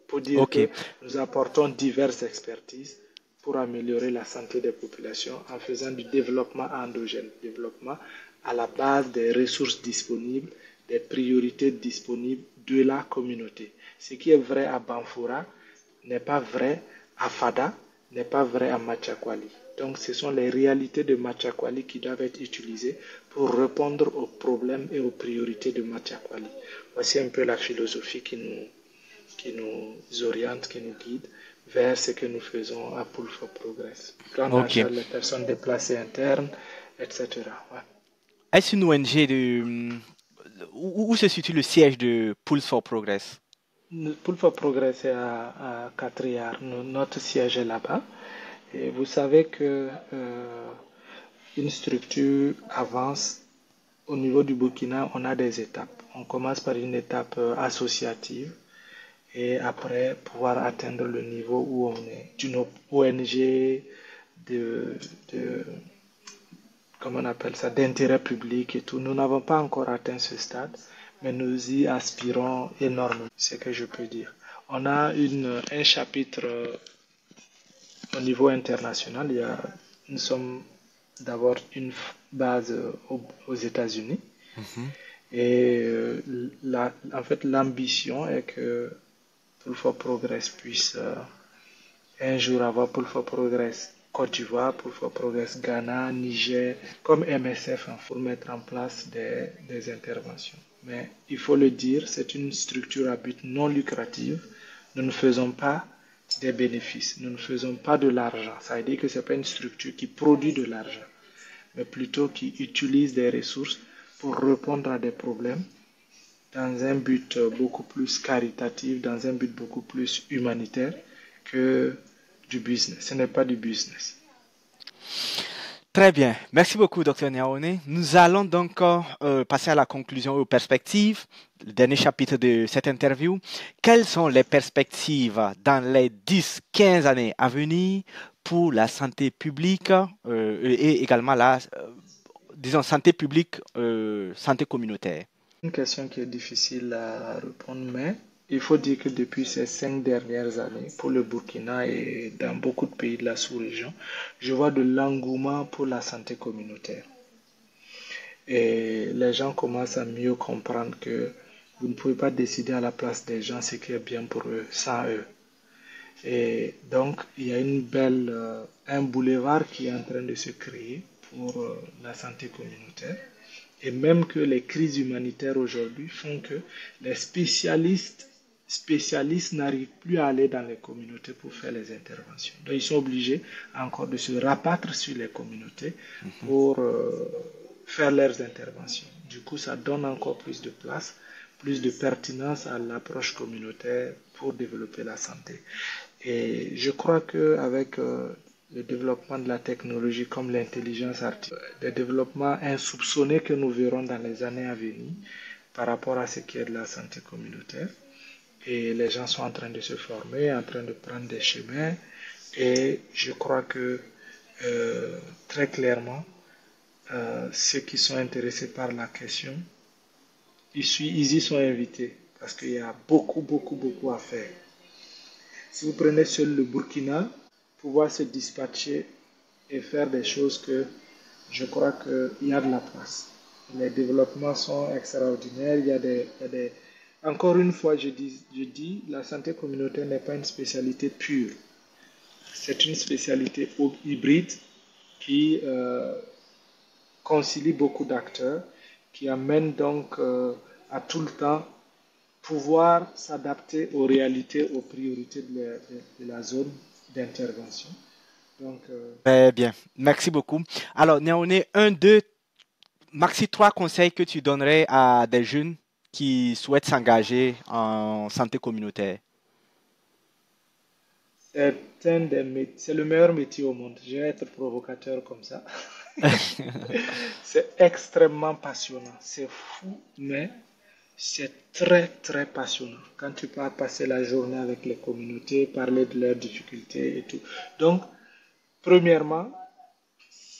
Pour dire ok, que nous apportons diverses expertises pour améliorer la santé des populations en faisant du développement endogène, développement à la base des ressources disponibles, des priorités disponibles de la communauté. Ce qui est vrai à Banfura n'est pas vrai à Fada, n'est pas vrai à Machakwali. Donc ce sont les réalités de Machakwali qui doivent être utilisées pour répondre aux problèmes et aux priorités de Machakwali. Voici un peu la philosophie qui nous oriente, qui nous guide vers ce que nous faisons à Pull for Progress. Prendre en ok. charge les personnes déplacées internes, etc. Ouais. Est-ce une ONG où se situe le siège de Pulse for Progress? Pull for Progress est à Catriar. Notre siège est là-bas. Et vous savez que une structure avance. Au niveau du Burkina, on a des étapes. On commence par une étape associative et après pouvoir atteindre le niveau où on est d'une ONG de, de comment on appelle ça, d'intérêt public et tout. Nous n'avons pas encore atteint ce stade, mais nous y aspirons énormément, c'est ce que je peux dire. On a un chapitre au niveau international. Nous sommes d'abord une base aux États-Unis. Mhm. Et en fait, l'ambition est que Pull for Progress puisse un jour avoir Pull for Progress Côte d'Ivoire, Pull for Progress Ghana, Niger, comme MSF, pour mettre en place des interventions. Mais il faut le dire, c'est une structure à but non lucratif. Nous ne faisons pas des bénéfices, nous ne faisons pas de l'argent. Ça veut dire que ce n'est pas une structure qui produit de l'argent, mais plutôt qui utilise des ressources pour répondre à des problèmes dans un but beaucoup plus caritatif, dans un but beaucoup plus humanitaire que du business. Ce n'est pas du business. Très bien. Merci beaucoup, Dr. Niaoné. Nous allons donc passer à la conclusion et aux perspectives, le dernier chapitre de cette interview. Quelles sont les perspectives dans les 10-15 années à venir pour la santé publique et également la, disons, santé publique, santé communautaire? Une question qui est difficile à répondre, mais il faut dire que depuis ces 5 dernières années, pour le Burkina et dans beaucoup de pays de la sous-région, je vois de l'engouement pour la santé communautaire. Et les gens commencent à mieux comprendre que Vous ne pouvez pas décider à la place des gens ce qui est bien pour eux, sans eux. Et donc, il y a un boulevard qui est en train de se créer pour la santé communautaire. Et même que les crises humanitaires aujourd'hui font que les spécialistes n'arrivent plus à aller dans les communautés pour faire les interventions. Donc, ils sont obligés encore de se rabattre sur les communautés pour faire leurs interventions. Du coup, ça donne encore plus de place, plus de pertinence à l'approche communautaire pour développer la santé. Et je crois qu'avec le développement de la technologie comme l'intelligence artificielle, des développements insoupçonnés que nous verrons dans les années à venir par rapport à ce qui est de la santé communautaire. Et les gens sont en train de se former, en train de prendre des chemins. Et je crois que très clairement, ceux qui sont intéressés par la question, ils y sont invités parce qu'il y a beaucoup à faire. Si vous prenez seul le Burkina, pouvoir se dispatcher et faire des choses que je crois qu'il y a de la place. Les développements sont extraordinaires. Il y a des... Encore une fois, je dis, la santé communautaire n'est pas une spécialité pure. C'est une spécialité hybride qui concilie beaucoup d'acteurs, qui amène donc à tout le temps pouvoir s'adapter aux réalités, aux priorités de la zone d'intervention. Donc, Très bien. Merci beaucoup. Alors, Néoné, un, deux, maxi trois conseils que tu donnerais à des jeunes qui souhaitent s'engager en santé communautaire. c'est le meilleur métier au monde. Je vais être provocateur comme ça. C'est extrêmement passionnant. C'est fou, mais c'est très passionnant. Quand tu peux passer la journée avec les communautés, parler de leurs difficultés et tout. Donc, premièrement,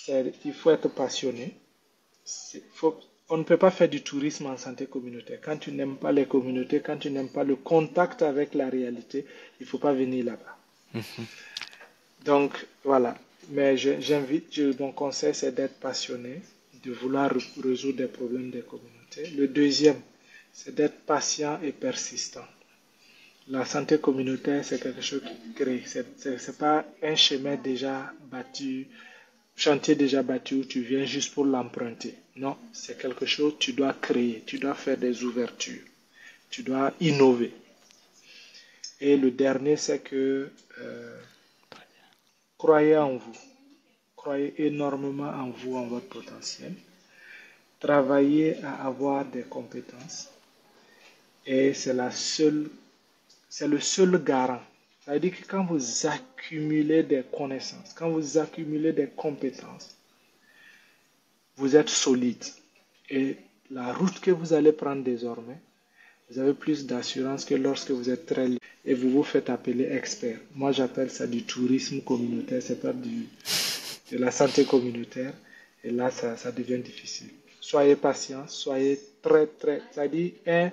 il faut être passionné. On ne peut pas faire du tourisme en santé communautaire. Quand tu n'aimes pas les communautés, quand tu n'aimes pas le contact avec la réalité, il ne faut pas venir là-bas. Donc, voilà. Mais mon conseil, c'est d'être passionné, de vouloir résoudre des problèmes des communautés. Le deuxième, c'est d'être patient et persistant. La santé communautaire, c'est quelque chose qui crée. C'est pas un chemin déjà battu, chantier déjà battu où tu viens juste pour l'emprunter. Non, c'est quelque chose que tu dois créer, tu dois faire des ouvertures, tu dois innover. Et le dernier, c'est que croyez en vous, croyez énormément en vous, en votre potentiel. Travaillez à avoir des compétences. Et c'est le seul garant. Ça veut dire que quand vous accumulez des connaissances, quand vous accumulez des compétences, vous êtes solide. Et la route que vous allez prendre désormais, vous avez plus d'assurance que lorsque vous êtes très libre et vous vous faites appeler expert. Moi, j'appelle ça du tourisme communautaire, c'est pas de la santé communautaire. Et là, ça devient difficile. Soyez patient, soyez ça dit un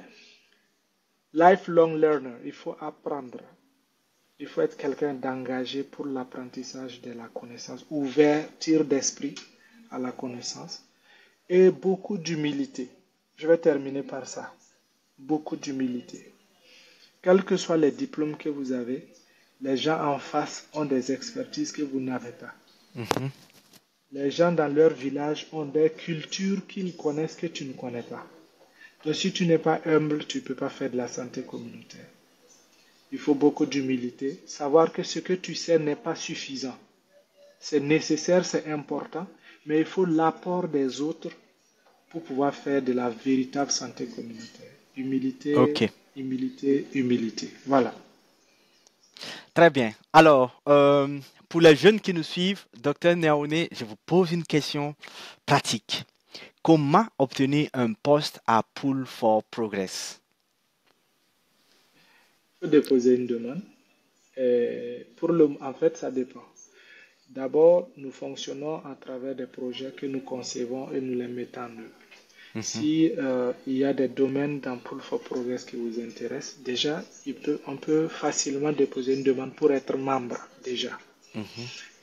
lifelong learner. Il faut apprendre. Il faut être quelqu'un d'engagé pour l'apprentissage de la connaissance, ouverture d'esprit à la connaissance et beaucoup d'humilité. Je vais terminer par ça. Beaucoup d'humilité. Quels que soient les diplômes que vous avez, les gens en face ont des expertises que vous n'avez pas. Les gens dans leur village ont des cultures qu'ils connaissent que tu ne connais pas. Donc si tu n'es pas humble, tu ne peux pas faire de la santé communautaire. Il faut beaucoup d'humilité, savoir que ce que tu sais n'est pas suffisant. C'est nécessaire, c'est important, mais il faut l'apport des autres pour pouvoir faire de la véritable santé communautaire. Humilité, Ok. humilité. Voilà. Très bien. Alors, pour les jeunes qui nous suivent, Docteur Néaoné, je vous pose une question pratique. Comment obtenir un poste à Pool for Progress? Il faut déposer une demande. En fait, ça dépend. D'abord, nous fonctionnons à travers des projets que nous concevons et nous les mettons en œuvre. Si il y a des domaines dans Pool for Progress qui vous intéressent, déjà, on peut facilement déposer une demande pour être membre, déjà.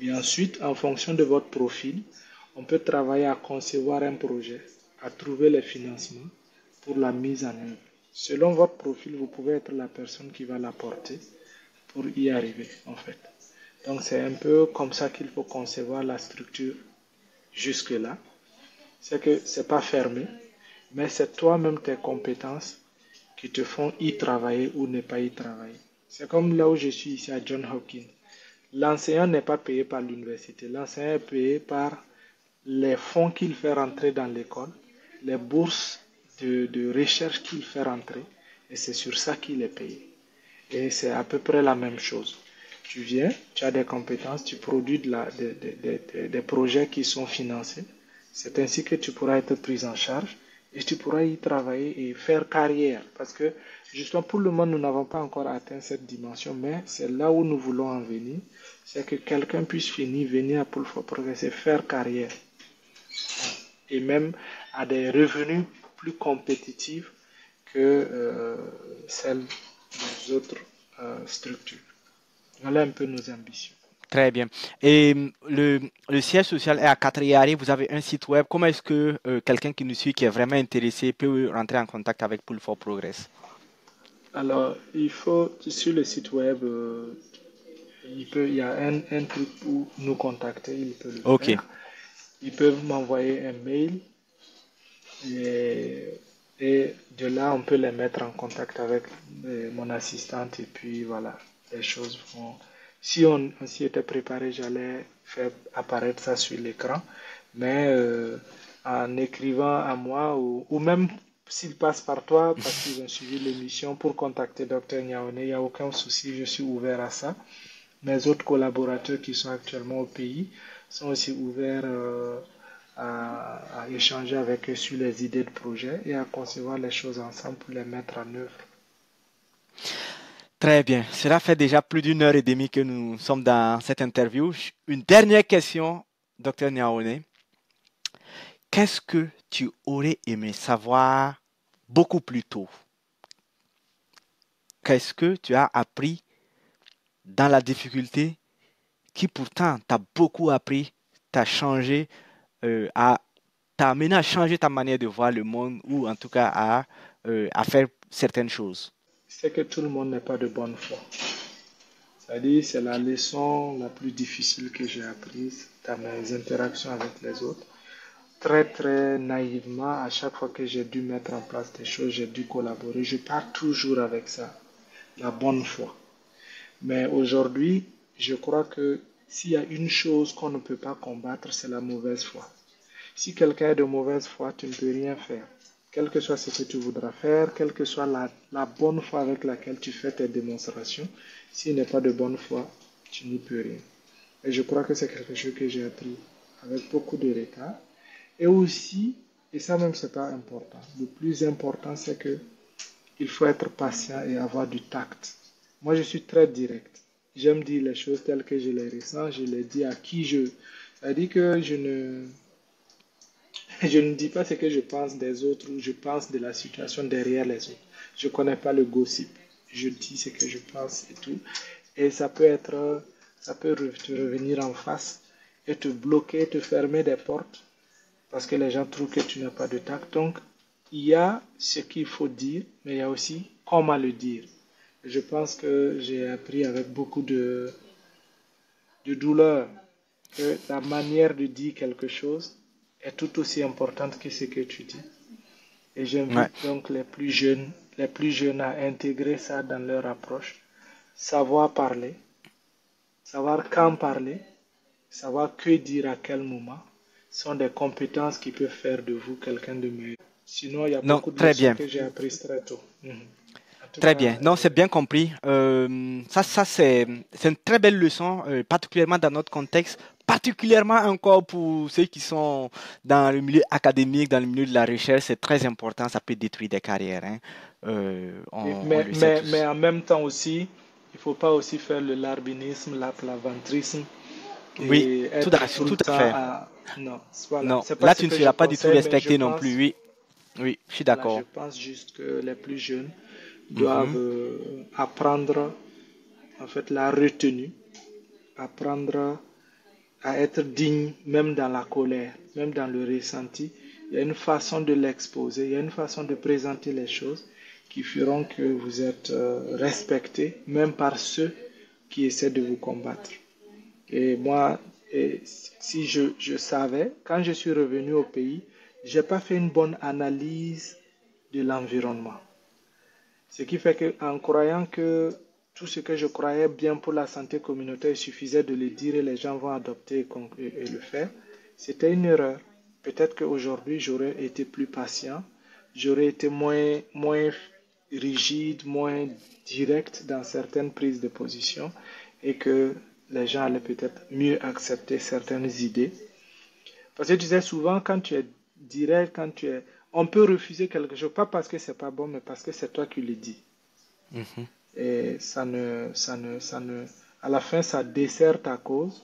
Et ensuite, en fonction de votre profil, on peut travailler à concevoir un projet, à trouver les financements pour la mise en œuvre. Selon votre profil, vous pouvez être la personne qui va l'apporter pour y arriver, en fait. Donc, c'est un peu comme ça qu'il faut concevoir la structure jusque-là. C'est que c'est pas fermé, mais c'est toi-même tes compétences qui te font y travailler ou ne pas y travailler. C'est comme là où je suis ici à John Hopkins. L'enseignant n'est pas payé par l'université. L'enseignant est payé par les fonds qu'il fait rentrer dans l'école, les bourses de recherche qu'il fait rentrer, et c'est sur ça qu'il est payé. Et c'est à peu près la même chose. Tu viens, tu as des compétences, tu produis des projets qui sont financés. C'est ainsi que tu pourras être pris en charge et tu pourras y travailler et faire carrière. Parce que justement, pour le moment, nous n'avons pas encore atteint cette dimension, mais c'est là où nous voulons en venir. C'est que quelqu'un puisse venir à Pool for Progress et faire carrière. Et même à des revenus plus compétitifs que celles des autres structures. Voilà un peu nos ambitions. Très bien. Et le siège social est à Catriari. Vous avez un site web. Comment est-ce que quelqu'un qui nous suit, qui est vraiment intéressé, peut rentrer en contact avec Pool for Progress? Alors, il faut, sur le site web, il y a un truc pour nous contacter, il peut le Ok. faire. Ils peuvent m'envoyer un mail et de là, on peut les mettre en contact avec mon assistante et puis voilà, les choses vont. Si on s'y était préparé, j'allais faire apparaître ça sur l'écran, mais en écrivant à moi ou même s'ils passent par toi parce qu'ils ont suivi l'émission pour contacter Dr Niaoné, il n'y a aucun souci, je suis ouvert à ça. Mes autres collaborateurs qui sont actuellement au pays sont aussi ouverts à échanger avec eux sur les idées de projet et à concevoir les choses ensemble pour les mettre en œuvre. Très bien. Cela fait déjà plus d'une heure et demie que nous sommes dans cette interview. Une dernière question, Dr Niaoné. Qu'est-ce que tu aurais aimé savoir beaucoup plus tôt? Qu'est-ce que tu as appris dans la difficulté qui pourtant t'a beaucoup appris, t'a changé, t'a amené à changer ta manière de voir le monde ou en tout cas à faire certaines choses? C'est que tout le monde n'est pas de bonne foi. C'est-à-dire, c'est la leçon la plus difficile que j'ai apprise dans mes interactions avec les autres. Très, très naïvement, à chaque fois que j'ai dû mettre en place des choses, j'ai dû collaborer. Je pars toujours avec ça, la bonne foi. Mais aujourd'hui, je crois que s'il y a une chose qu'on ne peut pas combattre, c'est la mauvaise foi. Si quelqu'un est de mauvaise foi, tu ne peux rien faire. Quel que soit ce que tu voudras faire, quelle que soit la bonne foi avec laquelle tu fais tes démonstrations, s'il n'est pas de bonne foi, tu n'y peux rien. Et je crois que c'est quelque chose que j'ai appris avec beaucoup de retard. Et aussi, et ça même c'est pas important, le plus important c'est que il faut être patient et avoir du tact. Moi je suis très direct. J'aime dire les choses telles que je les ressens, je les dis à qui je... C'est-à-dire que je ne dis pas ce que je pense des autres ou je pense de la situation derrière les autres. Je ne connais pas le gossip. Je dis ce que je pense et tout. Et ça peut te revenir en face et te bloquer, te fermer des portes parce que les gens trouvent que tu n'as pas de tact. Donc, il y a ce qu'il faut dire, mais il y a aussi comment le dire. Je pense que j'ai appris avec beaucoup de douleur que la manière de dire quelque chose est tout aussi importante que ce que tu dis. Et Ouais. j'invite donc les plus jeunes à intégrer ça dans leur approche. Savoir parler, savoir quand parler, savoir que dire à quel moment sont des compétences qui peuvent faire de vous quelqu'un de meilleur. Sinon, il y a Non, beaucoup de très leçons bien. que j'ai apprises très tôt. En tout Très cas, bien. Non, c'est bien compris. C'est une très belle leçon, particulièrement dans notre contexte, particulièrement encore pour ceux qui sont dans le milieu académique, dans le milieu de la recherche. C'est très important. Ça peut détruire des carrières, hein. On le sait mais tous. en même temps aussi, il ne faut pas aussi faire le larbinisme, l'aplaventrisme Oui, et être tout tout le à temps fait. à... Non, voilà. Non, C'est pas là, ce tu ne que je seras pas du tout conseille, mais je respecté non plus. pense, Oui, oui, je suis voilà, je d'accord. pense juste que les plus jeunes doivent Mhm. apprendre en fait la retenue, apprendre à être digne même dans la colère, même dans le ressenti. Il y a une façon de l'exposer, il y a une façon de présenter les choses qui feront que vous êtes respecté, même par ceux qui essaient de vous combattre. Et moi, si je savais, quand je suis revenu au pays, j'ai pas fait une bonne analyse de l'environnement. Ce qui fait qu'en croyant que tout ce que je croyais bien pour la santé communautaire, il suffisait de le dire et les gens vont adopter et le faire, c'était une erreur. Peut-être qu'aujourd'hui, j'aurais été plus patient, j'aurais été moins rigide, moins direct dans certaines prises de position et que les gens allaient peut-être mieux accepter certaines idées. Parce que tu sais, souvent, quand tu es direct, on peut refuser quelque chose, pas parce que c'est pas bon, mais parce que c'est toi qui le dis. Mhm. Et à la fin, ça dessert ta cause.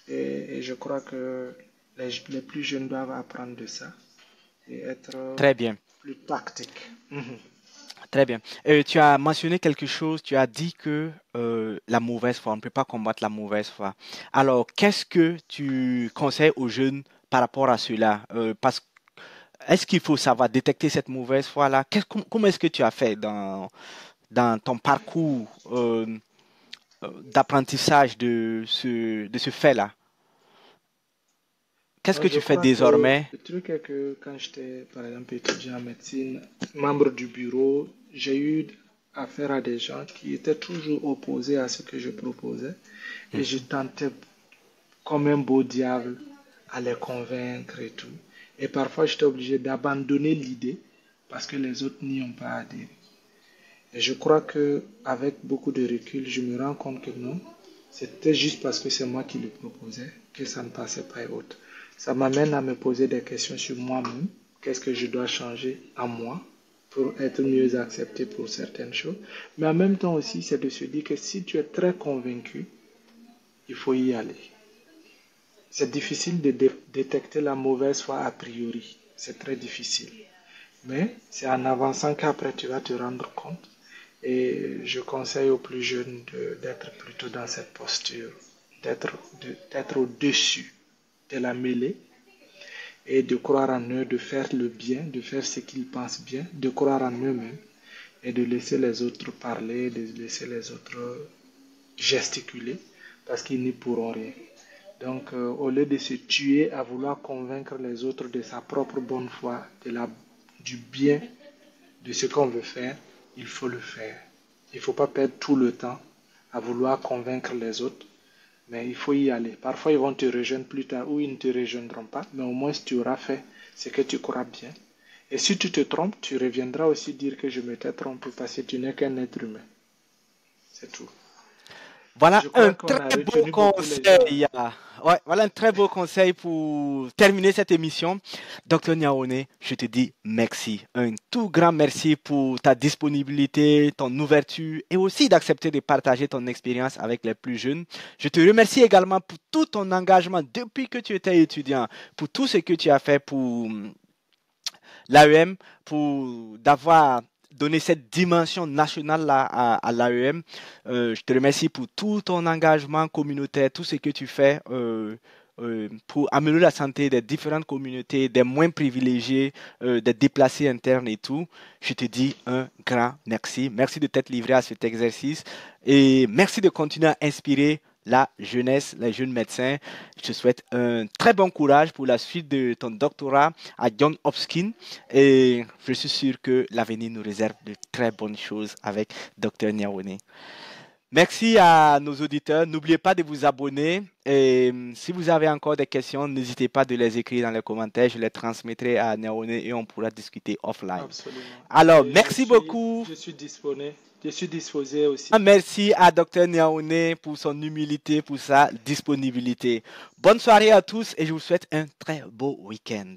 Et je crois que les plus jeunes doivent apprendre de ça et être Très bien. plus tactiques. Mhm. Très bien. Tu as mentionné quelque chose, tu as dit que la mauvaise foi, on ne peut pas combattre la mauvaise foi. Alors, qu'est-ce que tu conseilles aux jeunes par rapport à cela? Est-ce qu'il faut savoir détecter cette mauvaise foi-là? Comment est-ce que tu as fait dans ton parcours d'apprentissage de ce fait-là? Qu'est-ce Moi, que je tu fais crois que désormais? le truc est que quand j'étais, par exemple, étudiant en médecine, membre du bureau, j'ai eu affaire à des gens qui étaient toujours opposés à ce que je proposais. Et je Mhm. tentais comme un beau diable à les convaincre et tout. Et parfois, j'étais obligé d'abandonner l'idée parce que les autres n'y ont pas adhéré. Et je crois que avec beaucoup de recul, je me rends compte que non, c'était juste parce que c'est moi qui le proposais que ça ne passait pas et autres. Ça m'amène à me poser des questions sur moi-même. Qu'est-ce que je dois changer à moi pour être mieux accepté pour certaines choses. Mais en même temps aussi, c'est de se dire que si tu es très convaincu, il faut y aller. C'est difficile de détecter la mauvaise foi a priori. C'est très difficile. Mais c'est en avançant qu'après tu vas te rendre compte. Et je conseille aux plus jeunes d'être plutôt dans cette posture, d'être au-dessus de la mêlée et de croire en eux, de faire le bien, de faire ce qu'ils pensent bien, de croire en eux-mêmes et de laisser les autres parler, de laisser les autres gesticuler parce qu'ils n'y pourront rien. Donc, au lieu de se tuer à vouloir convaincre les autres de sa propre bonne foi, du bien de ce qu'on veut faire, il faut le faire. Il ne faut pas perdre tout le temps à vouloir convaincre les autres, mais il faut y aller. Parfois, ils vont te rejoindre plus tard ou ils ne te rejoindront pas, mais au moins tu auras fait ce que tu crois bien. Et si tu te trompes, tu reviendras aussi dire que je m'étais trompé parce que tu n'es qu'un être humain. C'est tout. Voilà Je un crois qu'on a très beau retenu beaucoup les gens. conseil. Ouais, voilà un très beau conseil pour terminer cette émission. Docteur Niaoné, je te dis merci. Un tout grand merci pour ta disponibilité, ton ouverture et aussi d'accepter de partager ton expérience avec les plus jeunes. Je te remercie également pour tout ton engagement depuis que tu étais étudiant, pour tout ce que tu as fait pour l'AEM, pour d'avoir donné cette dimension nationale là à l'AEM. Je te remercie pour tout ton engagement communautaire, tout ce que tu fais pour améliorer la santé des différentes communautés, des moins privilégiés, des déplacés internes et tout. Je te dis un grand merci. Merci de t'être livré à cet exercice et merci de continuer à inspirer la jeunesse, les jeunes médecins. Je te souhaite un très bon courage pour la suite de ton doctorat à Johns Hopkins et je suis sûr que l'avenir nous réserve de très bonnes choses avec Dr Niaoné. Merci à nos auditeurs. N'oubliez pas de vous abonner. Et si vous avez encore des questions, n'hésitez pas de les écrire dans les commentaires. Je les transmettrai à Niaoné et on pourra discuter offline. Absolument. Alors, Et merci beaucoup. je suis disponible. Je suis disposé aussi. Merci à Dr Niaoné pour son humilité, pour sa disponibilité. Bonne soirée à tous et je vous souhaite un très beau week-end.